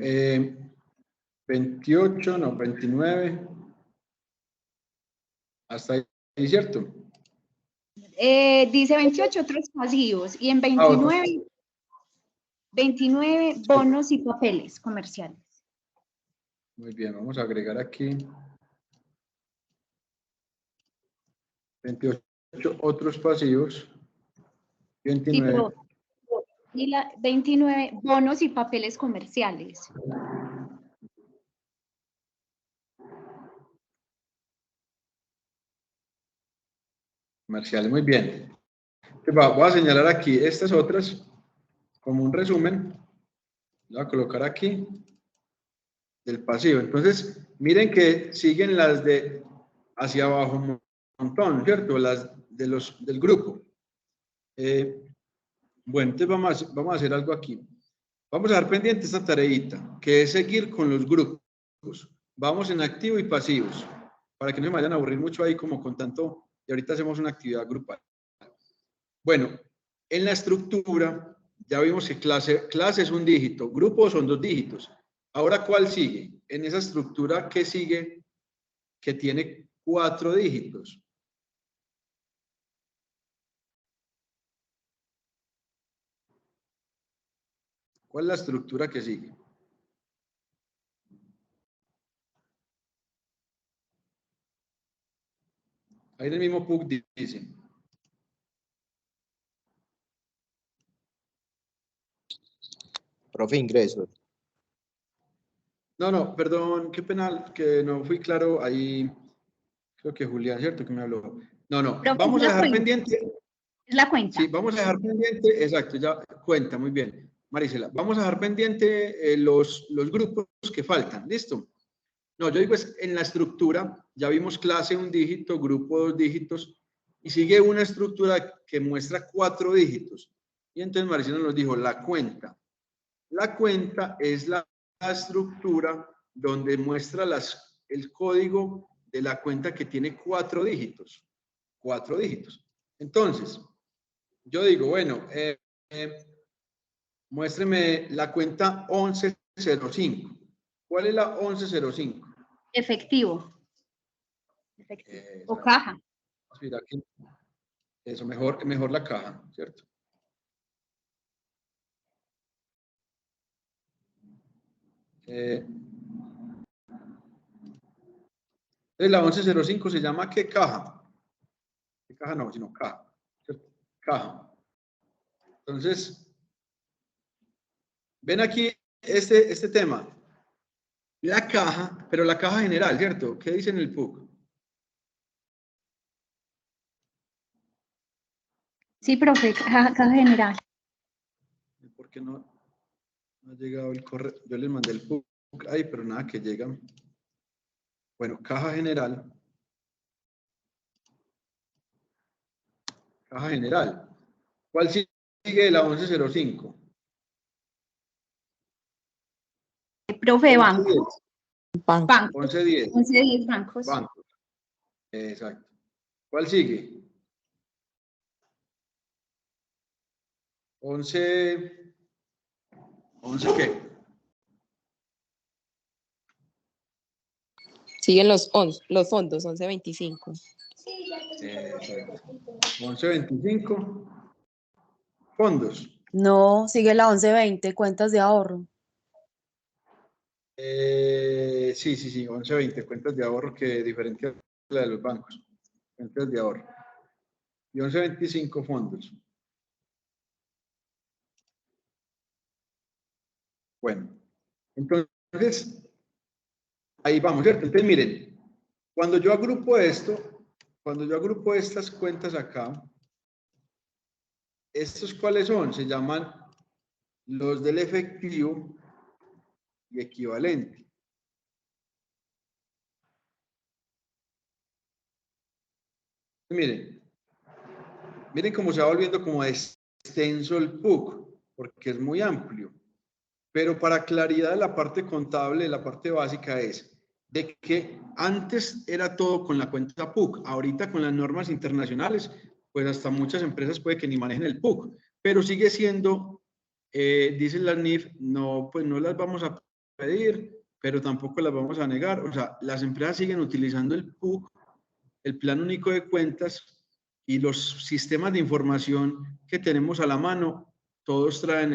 28, no, 29. Hasta ahí, ¿cierto? Dice 28 otros pasivos y en Otros. 29 bonos y papeles comerciales. Muy bien, vamos a agregar aquí 28 otros pasivos. 29. Sí, pero, y la 29 bonos y papeles comerciales. Comerciales, muy bien. Voy a señalar aquí estas otras como un resumen. Lo voy a colocar aquí del pasivo. Entonces, miren que siguen las de hacia abajo un montón, ¿cierto? Las de del grupo. Bueno, entonces vamos a hacer algo aquí. Vamos a dar pendiente esta tareita, que es seguir con los grupos. Vamos en activo y pasivos, para que no se vayan a aburrir mucho ahí como con tanto, y ahorita hacemos una actividad grupal. Bueno, en la estructura ya vimos que clase es un dígito, grupo son 2 dígitos. Ahora, ¿cuál sigue? En esa estructura, ¿qué sigue? Que tiene 4 dígitos. ¿Cuál es la estructura que sigue? Ahí en el mismo PUC dice. Profe, ingresos. No, perdón, qué penal, que no fui claro ahí. Creo que Julián, ¿cierto? Que me habló. No, Pero vamos a dejar pendiente. Es la cuenta. Sí, vamos a dejar pendiente, exacto, ya cuenta, muy bien. Marisela, vamos a dejar pendiente los grupos que faltan, ¿listo? No, yo digo es en la estructura, ya vimos clase 1 dígito, grupo 2 dígitos, y sigue una estructura que muestra 4 dígitos. Y entonces Marisela nos dijo la cuenta. La cuenta es la estructura donde muestra el código de la cuenta que tiene 4 dígitos. 4 dígitos. Entonces, yo digo, bueno, muéstreme la cuenta 1105. ¿Cuál es la 1105? Efectivo. O caja. Mira aquí. Eso, mejor la caja, ¿cierto? La 1105 se llama ¿qué caja? ¿Qué caja? No, sino caja, ¿cierto? Caja. Entonces, ven aquí este tema. La caja, pero la caja general, ¿cierto? ¿Qué dice en el PUC? Sí, profe, caja general. ¿Por qué no ha llegado el correo? Yo les mandé el PUC ahí, pero nada que llega. Bueno, caja general. Caja general. ¿Cuál sigue de la 1105? Profe, banco. 1110. 1110 bancos. Bancos. Exacto. ¿Cuál sigue? 11 qué? Siguen los fondos, 1125. 1125. fondos. No, sigue la 1120, cuentas de ahorro. Sí, 1120, cuentas de ahorro, que diferente a la de los bancos. Cuentas de ahorro. Y 1125, fondos. Bueno, entonces, ahí vamos, ¿cierto? Entonces, miren, cuando yo agrupo esto, cuando yo agrupo estas cuentas acá, ¿estos cuáles son? Se llaman los del efectivo y equivalente. Miren cómo se va volviendo como extenso el PUC, porque es muy amplio. Pero para claridad de la parte contable, la parte básica es de que antes era todo con la cuenta PUC, ahorita con las normas internacionales, pues hasta muchas empresas puede que ni manejen el PUC, pero sigue siendo, dice la NIF, no, pues no las vamos a pedir, pero tampoco las vamos a negar. O sea, las empresas siguen utilizando el PUC, el Plan Único de Cuentas, y los sistemas de información que tenemos a la mano, todos traen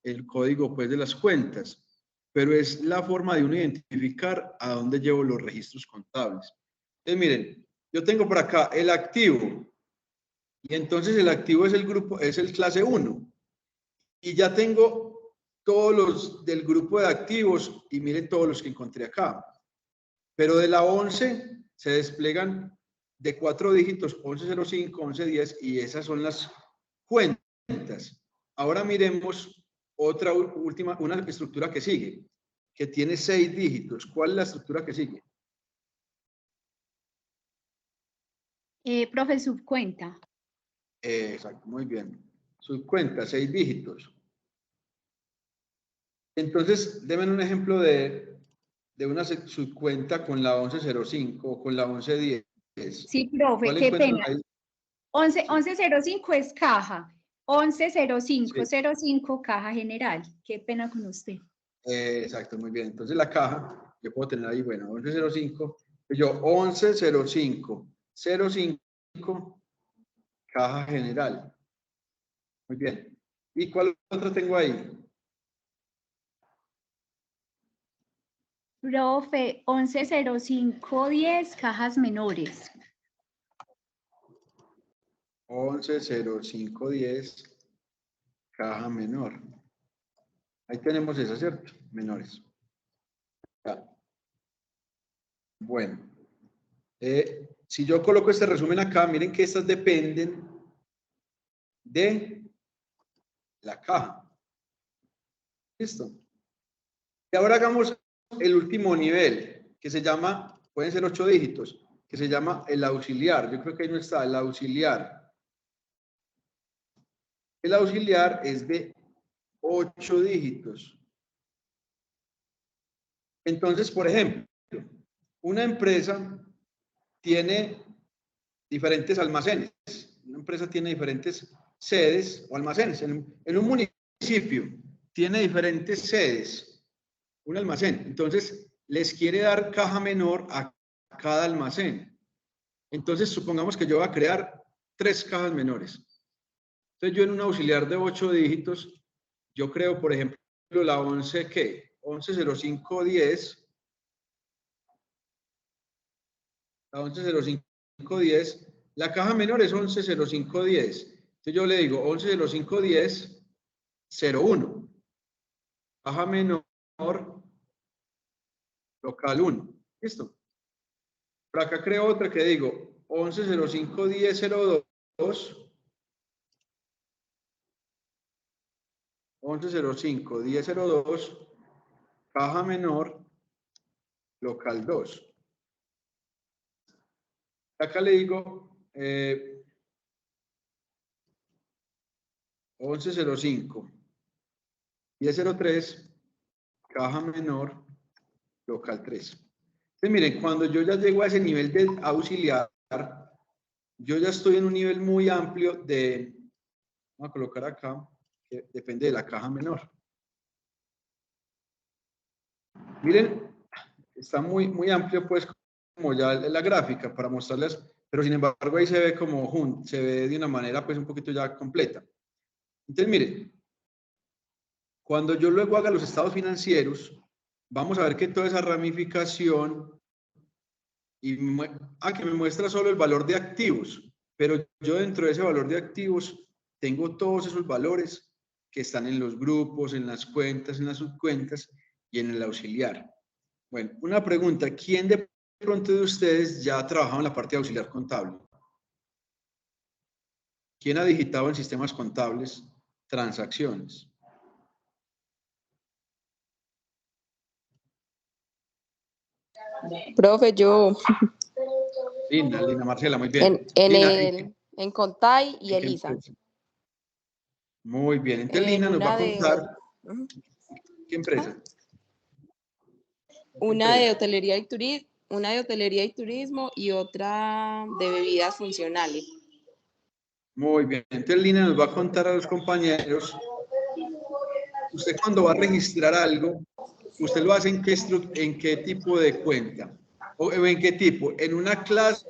el código, pues, de las cuentas, pero es la forma de uno identificar a dónde llevo los registros contables. Entonces, miren, yo tengo por acá el activo, y entonces el activo es el grupo, es el clase 1, y ya tengo todos los del grupo de activos, y miren todos los que encontré acá. Pero de la 11 se desplegan de 4 dígitos, 1105, 1110, y esas son las cuentas. Ahora miremos otra última, una estructura que sigue, que tiene 6 dígitos. ¿Cuál es la estructura que sigue? Profe, subcuenta. Exacto, muy bien. Subcuenta, 6 dígitos. Entonces, denme un ejemplo de una subcuenta con la 1105 o con la 1110. Sí, profe, qué pena. Ahí? 1105 es caja. 110505 caja general. Qué pena con usted. Exacto, muy bien. Entonces la caja, yo puedo tener ahí, bueno, 1105, yo 110505 caja general. Muy bien. ¿Y cuál otra tengo ahí? Profe, 110510 cajas menores. 110510 caja menor. Ahí tenemos esa, ¿cierto? Menores. Ya. Bueno. Si yo coloco este resumen acá, miren que estas dependen de la caja. ¿Listo? Y ahora hagamos el último nivel, que se llama, pueden ser 8 dígitos, que se llama el auxiliar. Yo creo que ahí no está, el auxiliar. El auxiliar es de 8 dígitos. Entonces, por ejemplo, una empresa tiene diferentes almacenes. Una empresa tiene diferentes sedes o almacenes. En un municipio tiene diferentes sedes, un almacén. Entonces, les quiere dar caja menor a cada almacén. Entonces, supongamos que yo voy a crear 3 cajas menores. Entonces, yo en un auxiliar de 8 dígitos, yo creo, por ejemplo, la 11, ¿qué? 110510. La 110510. La caja menor es 110510. Entonces, yo le digo 110510, 01. Caja menor, local 1. ¿Listo? Por acá creo otra que digo 11051002. 11051002, caja menor, local 2. Acá le digo 1105 1003, caja menor, local 3. Entonces, miren, cuando yo ya llego a ese nivel de auxiliar, yo ya estoy en un nivel muy amplio de, vamos a colocar acá, que depende de la caja menor. Miren, está muy amplio, pues, como ya la gráfica para mostrarles, pero sin embargo ahí se ve como se ve de una manera, pues, un poquito ya completa. Entonces, mire, cuando yo luego haga los estados financieros, vamos a ver que toda esa ramificación que me muestra solo el valor de activos, pero yo dentro de ese valor de activos tengo todos esos valores que están en los grupos, en las cuentas, en las subcuentas y en el auxiliar. Bueno, una pregunta, ¿quién de pronto de ustedes ya ha trabajado en la parte de auxiliar contable? ¿Quién ha digitado en sistemas contables transacciones? Profe, yo Lina Marcela, muy bien. Lina, en Contay y ¿en qué Elisa. empresa? Muy bien, entonces En Lina nos va a una de- contar. ¿Qué empresa? Una de hotelería y turismo, una de hotelería y turismo y otra de bebidas funcionales. Muy bien, entonces Lina nos va a contar a los compañeros. Usted cuando va a registrar algo, ¿usted lo hace en qué tipo de cuenta? ¿O en qué tipo? ¿En una clase,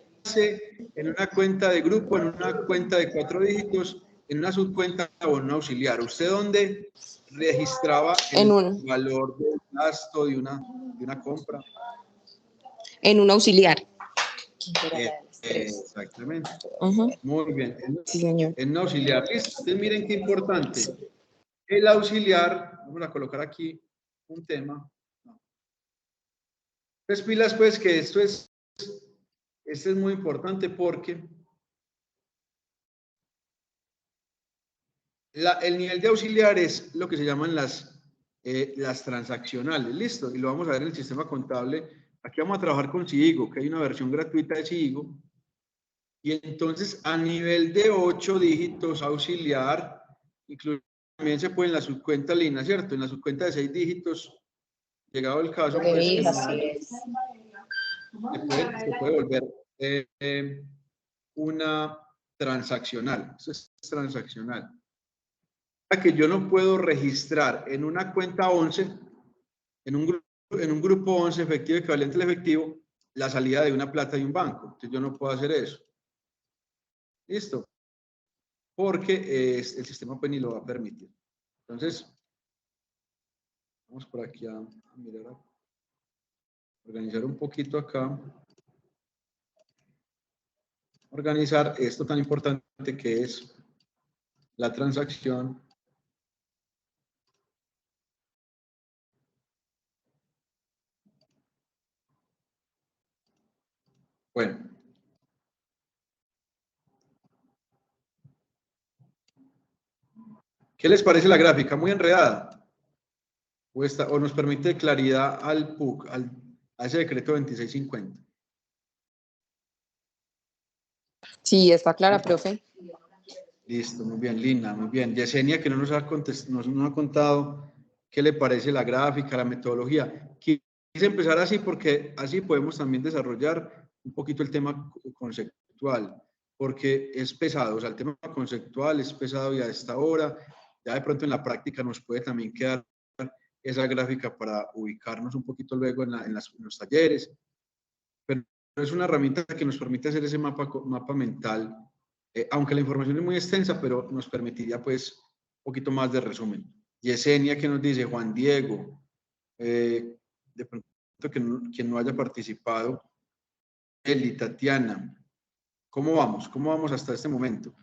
en una cuenta de grupo, en una cuenta de 4 dígitos, en una subcuenta o en un auxiliar? ¿Usted dónde registraba el valor del gasto de una compra? En un auxiliar. Exactamente. Uh-huh. Muy bien. Sí, señor. En un auxiliar. Listo. Ustedes miren qué importante. El auxiliar, vamos a colocar aquí un tema. Pues pilas, pues, que esto es muy importante porque el nivel de auxiliar es lo que se llaman las transaccionales. Listo. Y lo vamos a ver en el sistema contable. Aquí vamos a trabajar con Ciigo, que hay una versión gratuita de Ciigo. Y entonces, a nivel de 8 dígitos auxiliar, incluso también se puede en la subcuenta Lina, ¿cierto? En la subcuenta de 6 dígitos, llegado el caso, pues, Sí, que así es. se puede volver una transaccional. Eso es transaccional. Que yo no puedo registrar en una cuenta 11, en un grupo 11 efectivo equivalente al efectivo, la salida de una plata de un banco. Entonces, yo no puedo hacer eso. ¿Listo? Porque el sistema pues ni lo va a permitir. Entonces, vamos por aquí a mirar, a organizar un poquito acá. Organizar esto tan importante que es la transacción. Bueno. ¿Qué les parece la gráfica? ¿Muy enredada? ¿O nos permite claridad al PUC, a ese decreto 2650? Sí, está clara, profe. Listo, muy bien, Lina, muy bien. Yesenia, que no nos ha contado qué le parece la gráfica, la metodología. Quise empezar así porque así podemos también desarrollar un poquito el tema conceptual, porque es pesado, o sea, el tema conceptual es pesado y a esta hora, ya de pronto en la práctica nos puede también quedar esa gráfica para ubicarnos un poquito luego en los talleres, pero es una herramienta que nos permite hacer ese mapa mental, aunque la información es muy extensa, pero nos permitiría pues un poquito más de resumen. Yesenia, que nos dice, Juan Diego, de pronto quien no haya participado, Eli, Tatiana, ¿cómo vamos? ¿Cómo vamos hasta este momento?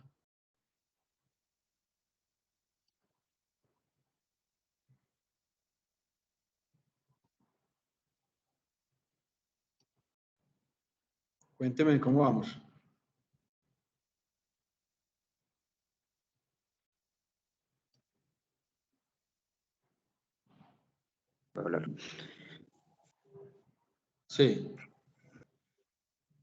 Cuénteme cómo vamos. Sí.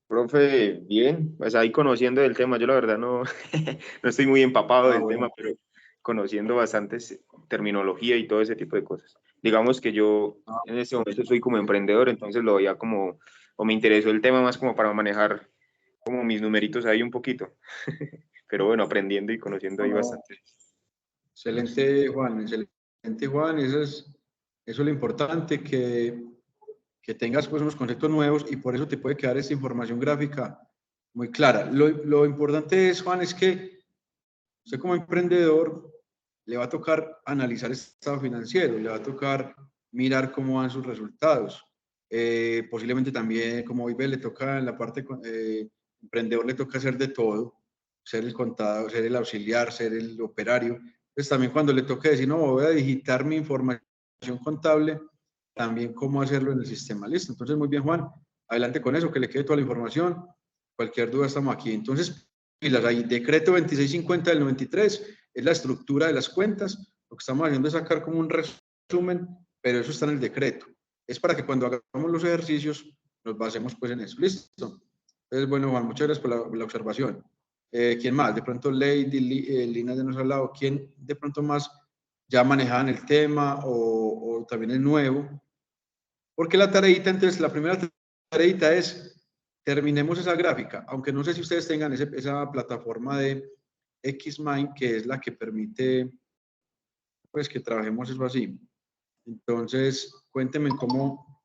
Profe, bien, pues ahí conociendo el tema, yo la verdad no, no estoy muy empapado del tema, pero conociendo bastantes terminología y todo ese tipo de cosas. Digamos que yo en este momento soy como emprendedor, entonces lo veía como, o me interesó el tema más como para manejar como mis numeritos ahí un poquito. Pero bueno, aprendiendo y conociendo ahí bastante. Excelente, Juan, excelente, Juan. Eso es lo importante, que tengas pues unos conceptos nuevos y por eso te puede quedar esta información gráfica muy clara. Lo importante es, Juan, es que usted como emprendedor le va a tocar analizar el estado financiero, le va a tocar mirar cómo van sus resultados. Posiblemente también, como hoy ve, le toca en la parte emprendedor, le toca hacer de todo, ser el contador, ser el auxiliar, ser el operario. Entonces también cuando le toque decir, no, voy a digitar mi información contable, también cómo hacerlo en el sistema. Listo. Entonces, muy bien, Juan. Adelante con eso, que le quede toda la información. Cualquier duda estamos aquí. Entonces, hay decreto 2650 del 93, es la estructura de las cuentas. Lo que estamos haciendo es sacar como un resumen, pero eso está en el decreto. Es para que cuando hagamos los ejercicios nos basemos pues en eso. Listo. Entonces, bueno, Juan, muchas gracias por la observación. ¿Quién más? De pronto Lady, Lina ya nos ha hablado. ¿Quién de pronto más ya manejaban el tema o también es nuevo? Porque la tareita, entonces, la primera tareita es terminemos esa gráfica, aunque no sé si ustedes tengan esa plataforma de Xmind, que es la que permite pues que trabajemos eso así. Entonces, cuéntenme cómo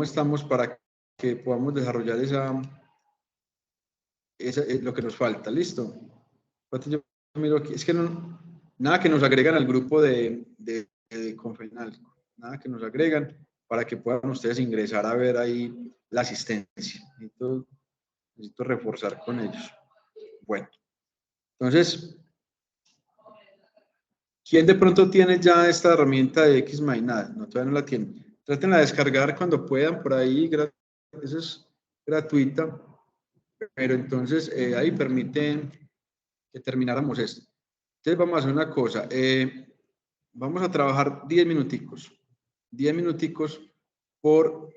estamos para que podamos desarrollar lo que nos falta. ¿Listo? Yo miro aquí. Es que nada que nos agregan al grupo de Confenal, nada que nos agregan para que puedan ustedes ingresar a ver ahí la asistencia. Necesito reforzar con ellos. Bueno, entonces, ¿quién de pronto tiene ya esta herramienta de Xmind? Nada, no, todavía no la tienen. Traten de descargar cuando puedan, por ahí, eso es gratuita, pero entonces ahí permiten que termináramos esto. Entonces vamos a hacer una cosa, vamos a trabajar 10 minuticos por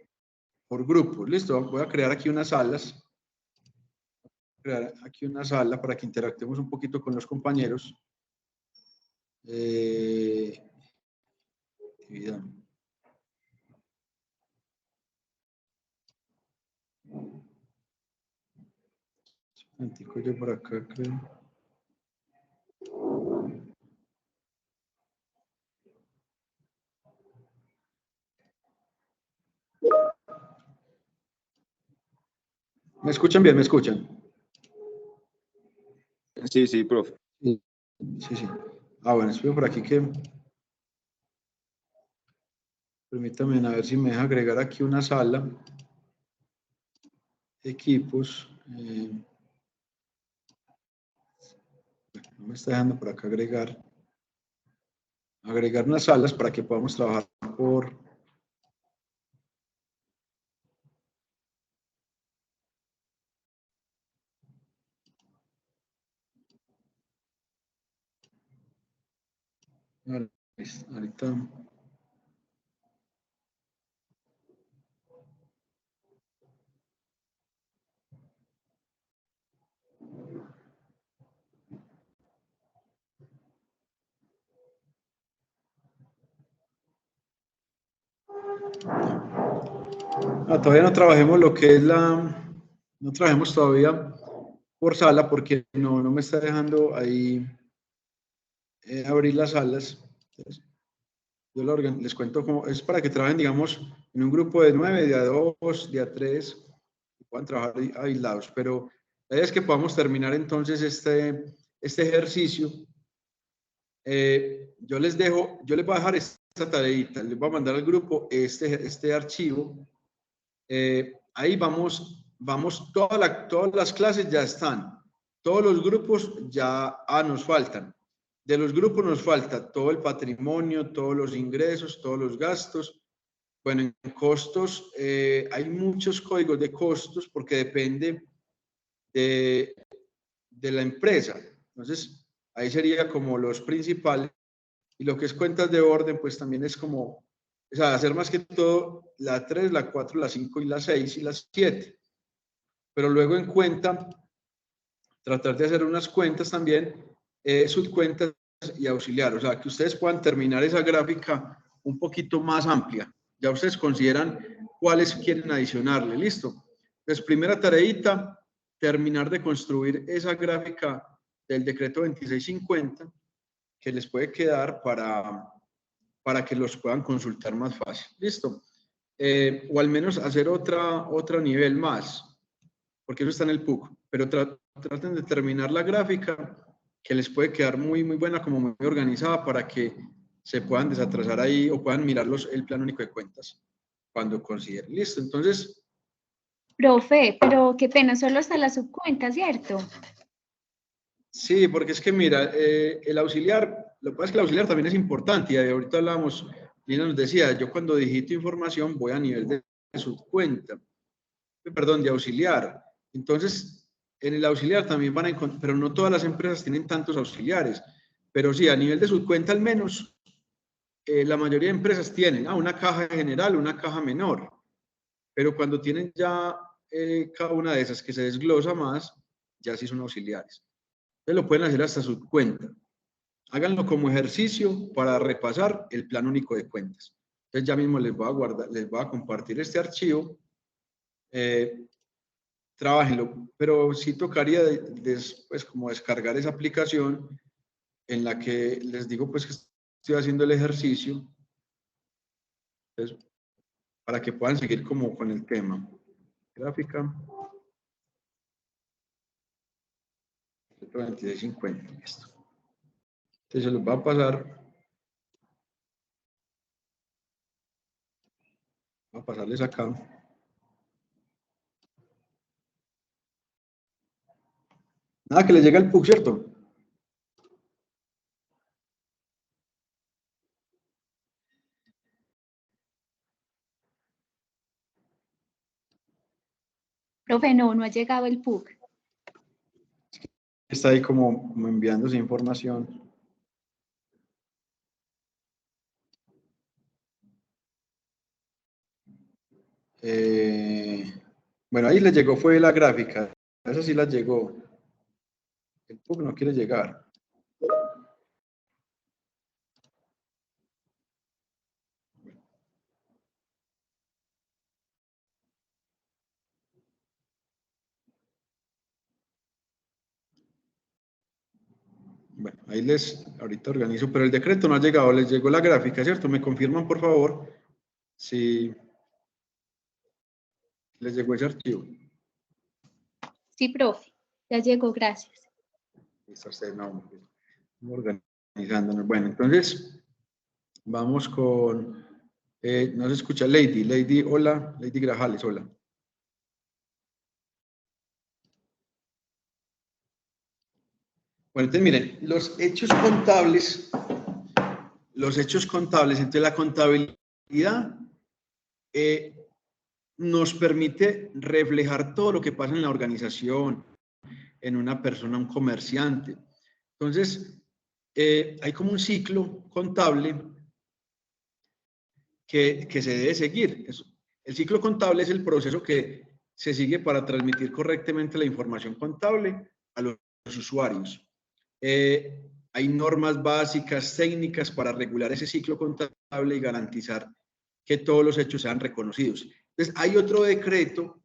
grupos. Listo, voy a crear aquí unas salas. Crear aquí una sala para que interactuemos un poquito con los compañeros. Actividad. Yo por acá creo. ¿Me escuchan bien? ¿Me escuchan? Sí, sí, profe. Sí, sí. Bueno, espero por aquí que... Permítanme a ver si me deja agregar aquí una sala. Equipos. No me está dejando por acá agregar unas salas para que podamos trabajar por... Ahorita... todavía no trabajemos lo que es no trabajemos todavía por sala porque no me está dejando ahí abrir las salas. Entonces, yo les cuento cómo es para que trabajen, digamos, en un grupo de 9, de a 2, de a 3, y puedan trabajar aislados. Pero la idea es que podamos terminar entonces este ejercicio. Yo les voy a dejar esta tareita, les voy a mandar al grupo este archivo. Ahí vamos, todas las clases ya están, todos los grupos ya nos faltan. De los grupos nos falta todo el patrimonio, todos los ingresos, todos los gastos. Bueno, en costos hay muchos códigos de costos porque depende de la empresa. Entonces, ahí sería como los principales. Y lo que es cuentas de orden, pues también es como, o sea, hacer más que todo la 3, la 4, la 5 y la 6 y la 7. Pero luego en cuenta, tratar de hacer unas cuentas también, subcuentas y auxiliar. O sea, que ustedes puedan terminar esa gráfica un poquito más amplia. Ya ustedes consideran cuáles quieren adicionarle. ¿Listo? Entonces, primera tareita, terminar de construir esa gráfica del decreto 2650 que les puede quedar para que los puedan consultar más fácil. ¿Listo? O al menos hacer otro nivel más, porque eso está en el PUC, pero traten de terminar la gráfica que les puede quedar muy buena, como muy organizada, para que se puedan desatrasar ahí o puedan mirar el plan único de cuentas cuando consideren. Listo, entonces... Profe, pero qué pena, solo hasta la subcuenta, ¿cierto? Sí, porque es que mira, el auxiliar, lo que pasa es que el auxiliar también es importante, y ahorita hablábamos, Lina nos decía, yo cuando digito información voy a nivel de subcuenta, perdón, de auxiliar. Entonces, en el auxiliar también van a encontrar, pero no todas las empresas tienen tantos auxiliares, pero sí, a nivel de subcuenta al menos, la mayoría de empresas tienen una caja general, una caja menor, pero cuando tienen ya cada una de esas que se desglosa más, ya sí son auxiliares. Entonces lo pueden hacer hasta su cuenta. Háganlo como ejercicio para repasar el plan único de cuentas. Entonces ya mismo les voy a guardar, les voy a compartir este archivo. Trabájenlo, pero sí tocaría pues como descargar esa aplicación en la que les digo pues que estoy haciendo el ejercicio. Entonces, para que puedan seguir como con el tema. Gráfica. 2650, listo. Entonces se los va a pasar. Voy a pasarles acá. Nada, que les llega el PUC, ¿cierto? Profe, no ha llegado el PUC. Está ahí como enviándose información. Bueno, ahí le llegó, fue la gráfica. Esa sí la llegó. El PUC no quiere llegar. Bueno, ahí ahorita organizo, pero el decreto no ha llegado, les llegó la gráfica, ¿cierto? ¿Me confirman, por favor, si les llegó ese archivo? Sí, profe, ya llegó, gracias. Listo, ustedes no, organizándonos. Bueno, entonces, vamos con, no se escucha Lady, hola, Lady Grajales, hola. Bueno, entonces miren, los hechos contables, entonces la contabilidad nos permite reflejar todo lo que pasa en la organización, en una persona, un comerciante. Entonces, hay como un ciclo contable que se debe seguir. El ciclo contable es el proceso que se sigue para transmitir correctamente la información contable a los usuarios. Hay normas básicas, técnicas para regular ese ciclo contable y garantizar que todos los hechos sean reconocidos. Entonces, hay otro decreto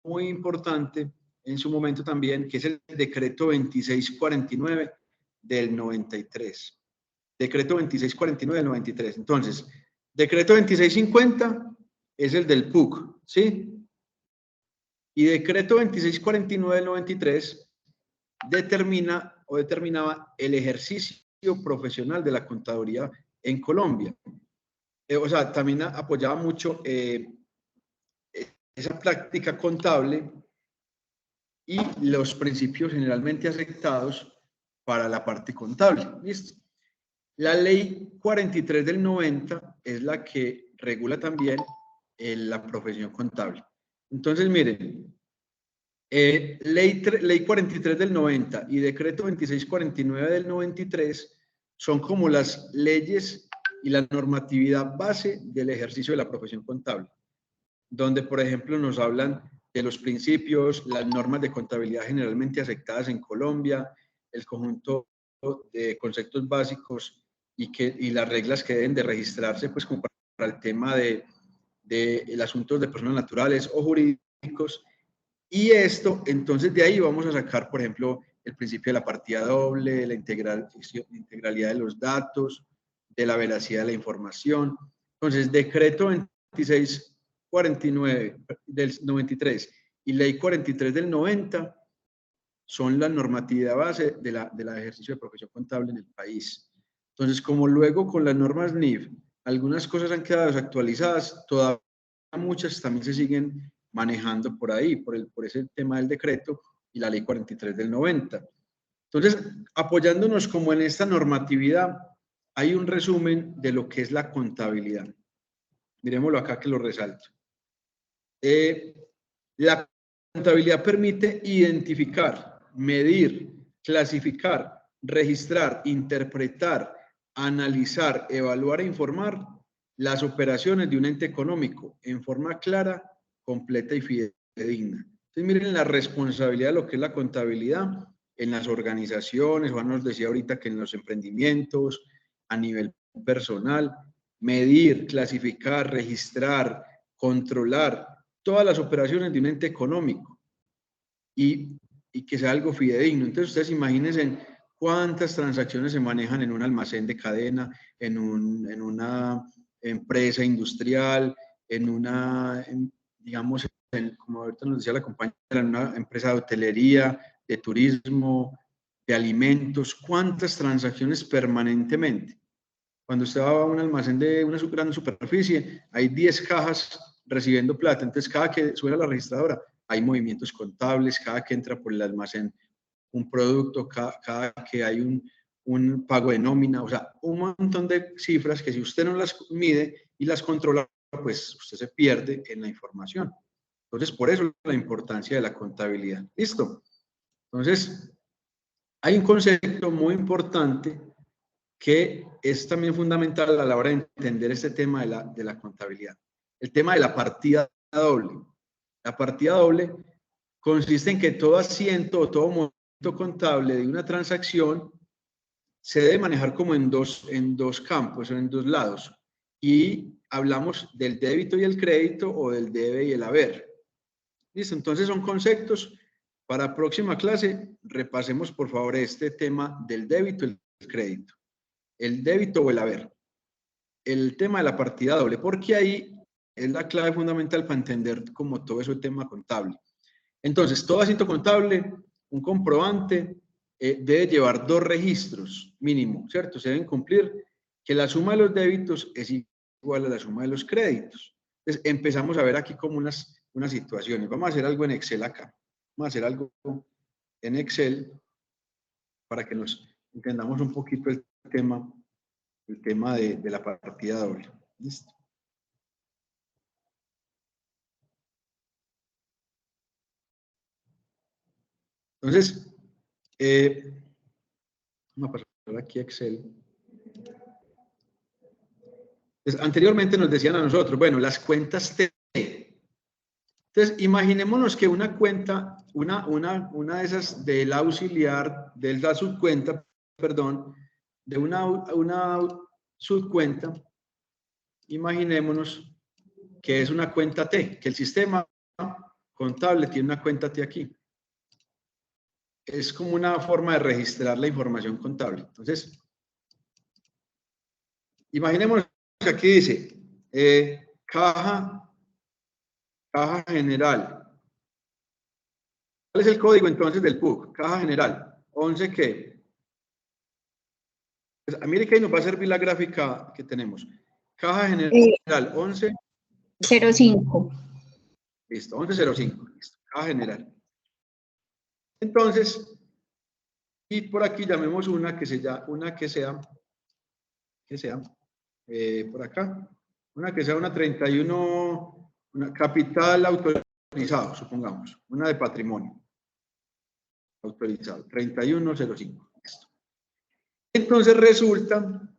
muy importante en su momento también, que es el decreto 2649 del 93. Decreto 2649 del 93. Entonces, decreto 2650 es el del PUC, ¿sí? Y decreto 2649 del 93 determinaba el ejercicio profesional de la contaduría en Colombia. O sea, también apoyaba mucho esa práctica contable y los principios generalmente aceptados para la parte contable. ¿Listo? La ley 43 del 90 es la que regula también la profesión contable. Entonces, miren, ley 43 del 90 y decreto 2649 del 93 son como las leyes y la normatividad base del ejercicio de la profesión contable, donde, por ejemplo, nos hablan de los principios, las normas de contabilidad generalmente aceptadas en Colombia, el conjunto de conceptos básicos y las reglas que deben de registrarse, pues, como para el tema de asuntos de personas naturales o jurídicos. Y esto, entonces, de ahí vamos a sacar, por ejemplo, el principio de la partida doble, la integralidad de los datos, de la veracidad de la información. Entonces, decreto 2649 del 93 y ley 43 del 90 son la normatividad base de la ejercicio de profesión contable en el país. Entonces, como luego con las normas NIF, algunas cosas han quedado desactualizadas, todavía muchas también se siguen manejando por ahí, por ese tema del decreto y la ley 43 del 90. Entonces, apoyándonos como en esta normatividad, hay un resumen de lo que es la contabilidad. Miremoslo acá que lo resalto. La contabilidad permite identificar, medir, clasificar, registrar, interpretar, analizar, evaluar e informar las operaciones de un ente económico en forma clara, completa y fidedigna. Entonces, miren la responsabilidad de lo que es la contabilidad en las organizaciones. Juan nos decía ahorita que en los emprendimientos, a nivel personal, medir, clasificar, registrar, controlar todas las operaciones de un ente económico y que sea algo fidedigno. Entonces, ustedes imagínense cuántas transacciones se manejan en un almacén de cadena, en una empresa industrial, digamos, como ahorita nos decía la compañera, en una empresa de hotelería, de turismo, de alimentos, cuántas transacciones permanentemente. Cuando usted va a un almacén de una gran superficie, hay 10 cajas recibiendo plata, entonces cada que suena la registradora, hay movimientos contables, cada que entra por el almacén un producto, cada que hay un pago de nómina, o sea, un montón de cifras que si usted no las mide y las controla, pues usted se pierde en la información. Entonces, por eso la importancia de la contabilidad. ¿Listo? Entonces, hay un concepto muy importante que es también fundamental a la hora de entender este tema de la contabilidad. El tema de la partida doble. La partida doble consiste en que todo asiento o todo movimiento contable de una transacción se debe manejar como en dos campos o en dos lados. Y hablamos del débito y el crédito o del debe y el haber. ¿Listo? Entonces son conceptos. Para próxima clase, repasemos por favor este tema del débito y el crédito. El débito o el haber. El tema de la partida doble, porque ahí es la clave fundamental para entender como todo eso el tema contable. Entonces, todo asiento contable, un comprobante, debe llevar 2 registros mínimo, ¿cierto? Se deben cumplir que la suma de los débitos es igual a la suma de los créditos. Entonces, empezamos a ver aquí como unas situaciones. Vamos a hacer algo en Excel acá. Vamos a hacer algo en Excel para que nos entendamos un poquito el tema de la partida doble. ¿Listo? Entonces, vamos a pasar aquí a Excel. Entonces, anteriormente nos decían a nosotros, bueno, las cuentas T. Entonces, imaginémonos que una cuenta, una de esas del auxiliar, de la subcuenta, perdón, de una subcuenta, imaginémonos que es una cuenta T, que el sistema contable tiene una cuenta T aquí. Es como una forma de registrar la información contable. Entonces, imaginémonos que aquí dice caja general. ¿Cuál es el código entonces del PUC? Caja general. 11 ¿qué? Pues, mire que ahí nos va a servir la gráfica que tenemos. Caja general 11. 05. Listo, 1105. Listo. Caja general. Entonces, y por aquí llamemos una que sea por acá, una que sea una 31, una capital autorizado, supongamos, una de patrimonio autorizado, 3105. Listo. Entonces resulta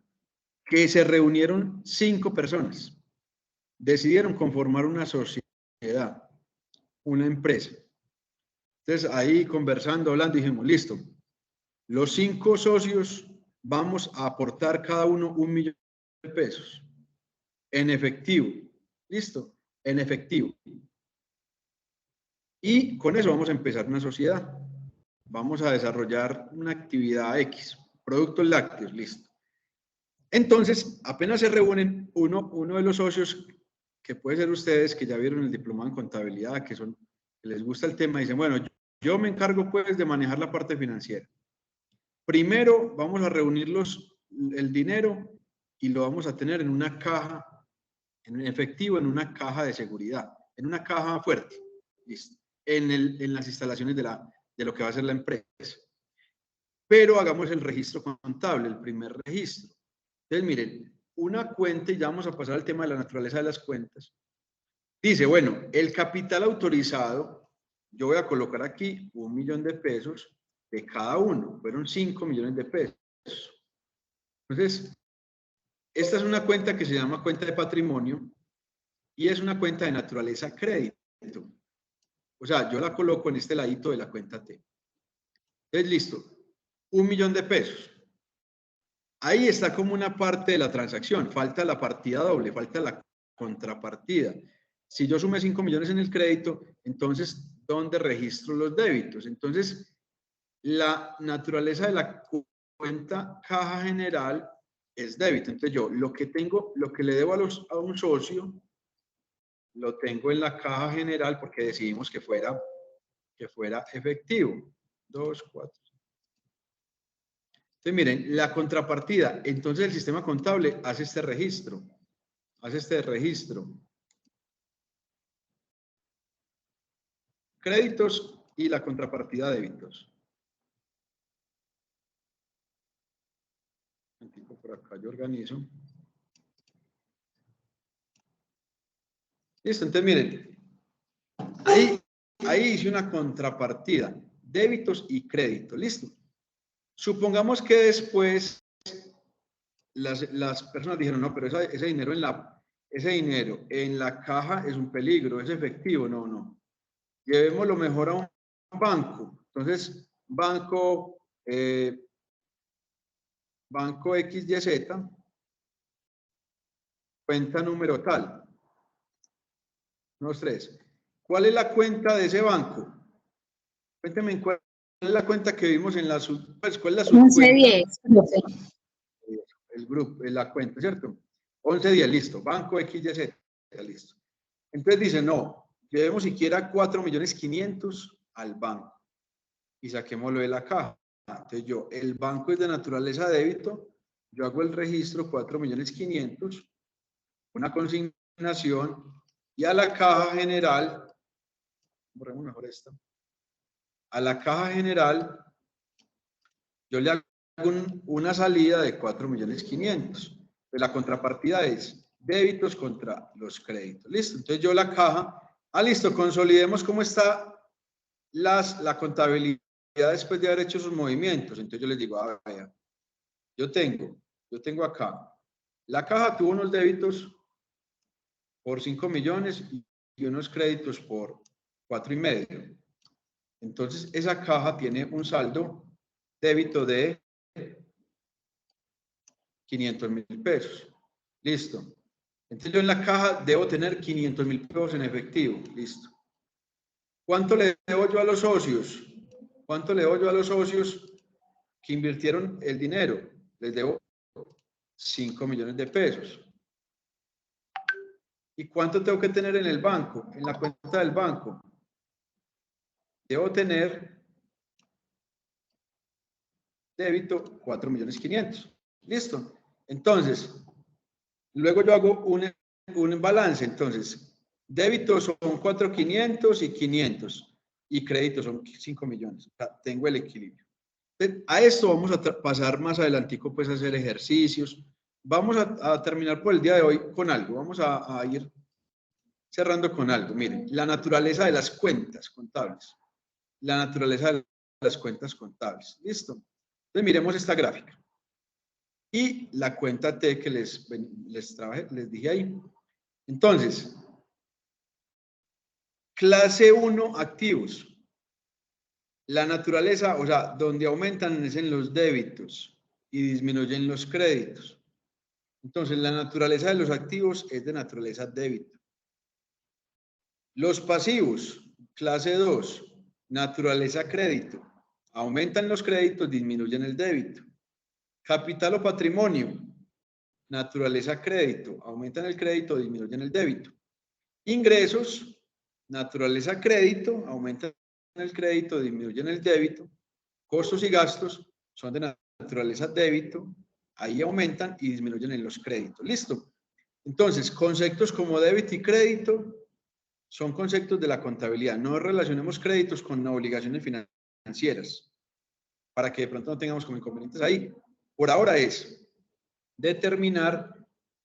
que se reunieron 5 personas, decidieron conformar una sociedad, una empresa. Entonces ahí conversando, hablando, dijimos, listo, los 5 socios vamos a aportar cada uno 1 millón de pesos en efectivo. ¿Listo? En efectivo. Y con eso vamos a empezar una sociedad. Vamos a desarrollar una actividad X, productos lácteos, listo. Entonces, apenas se reúnen, uno de los socios, que puede ser ustedes, que ya vieron el diplomado en contabilidad, que les gusta el tema, dicen, bueno, Yo me encargo pues de manejar la parte financiera. Primero vamos a reunir el dinero y lo vamos a tener en una caja, en efectivo, en una caja de seguridad, en una caja fuerte, ¿listo? En las instalaciones de lo que va a ser la empresa. Pero hagamos el registro contable, el primer registro. Entonces, miren, una cuenta, y ya vamos a pasar al tema de la naturaleza de las cuentas. Dice, bueno, el capital autorizado, yo voy a colocar aquí 1 millón de pesos de cada uno, fueron 5 millones de pesos. Entonces, esta es una cuenta que se llama cuenta de patrimonio y es una cuenta de naturaleza crédito. O sea, yo la coloco en este ladito de la cuenta T. Entonces, listo, 1 millón de pesos. Ahí está como una parte de la transacción, falta la partida doble, falta la contrapartida. Si yo sumé 5 millones en el crédito, entonces, ¿dónde registro los débitos? Entonces, la naturaleza de la cuenta caja general es débito. Entonces, yo lo que le debo a un socio, lo tengo en la caja general porque decidimos que fuera efectivo. 2, 4. Entonces, miren, la contrapartida. Entonces, el sistema contable hace este registro. Créditos y la contrapartida débitos. Por acá yo organizo. Listo, entonces miren, ahí hice una contrapartida, débitos y créditos, listo. Supongamos que después las personas dijeron, no, pero ese dinero en la caja es un peligro, es efectivo, no. Llevémoslo mejor a un banco. Entonces, banco XYZ, cuenta número tal. 1, 2, 3. ¿Cuál es la cuenta de ese banco? Cuénteme cuál es la cuenta que vimos en la pues, ¿cuál es la subcuenta? 1110, profe. El grupo, la cuenta, ¿cierto? 1110, listo. Banco XYZ, listo. Entonces dice, no, llevemos siquiera 4.500.000 al banco y saquémoslo de la caja. Entonces el banco es de naturaleza débito, yo hago el registro 4.500.000, una consignación, y a la caja general, borremos mejor esta, a la caja general yo le hago una salida de 4.500.000. La contrapartida es débitos contra los créditos. Listo, entonces yo la caja, listo, consolidemos cómo está la contabilidad después de haber hecho sus movimientos. Entonces yo les digo, vaya, yo tengo acá, la caja tuvo unos débitos por 5 millones y unos créditos por 4,5. Entonces esa caja tiene un saldo débito de 500.000 pesos. Listo. Entonces yo en la caja debo tener 500.000 pesos en efectivo. Listo. ¿Cuánto le debo yo a los socios? ¿Cuánto le debo yo a los socios que invirtieron el dinero? Les debo 5 millones de pesos. ¿Y cuánto tengo que tener en el banco? En la cuenta del banco. Debo tener débito 4.500.000. Listo. Entonces, luego yo hago un balance. Entonces, débitos son 4.500 y 500 y créditos son 5 millones. O sea, tengo el equilibrio. Entonces, a esto vamos a pasar más adelantico, pues a hacer ejercicios. Vamos a terminar por el día de hoy con algo. Vamos a ir cerrando con algo. Miren, la naturaleza de las cuentas contables. La naturaleza de las cuentas contables. ¿Listo? Entonces, miremos esta gráfica. Y la cuenta T que les dije ahí. Entonces, clase 1, activos. La naturaleza, o sea, donde aumentan es en los débitos y disminuyen los créditos. Entonces, la naturaleza de los activos es de naturaleza débito. Los pasivos, clase 2, naturaleza crédito. Aumentan los créditos, disminuyen el débito. Capital o patrimonio, naturaleza crédito. Aumentan el crédito, disminuyen el débito. Ingresos, naturaleza crédito, aumentan el crédito, disminuyen el débito, costos y gastos son de naturaleza débito, ahí aumentan y disminuyen en los créditos. ¿Listo? Entonces, conceptos como débito y crédito son conceptos de la contabilidad. No relacionemos créditos con obligaciones financieras para que de pronto no tengamos como inconvenientes ahí. Por ahora es determinar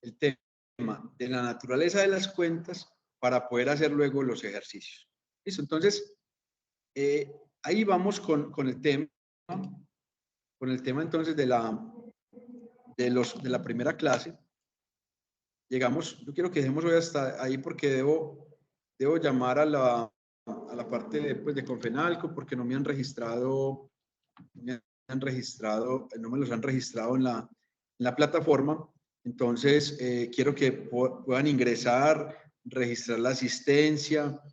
el tema de la naturaleza de las cuentas para poder hacer luego los ejercicios. ¿Listo? Entonces, ahí vamos con el tema entonces de la primera clase. Llegamos, yo quiero que dejemos hoy hasta ahí porque debo llamar a la parte de Confenalco porque no me han registrado, no me los han registrado en la plataforma. Entonces, quiero que puedan ingresar, registrar la asistencia,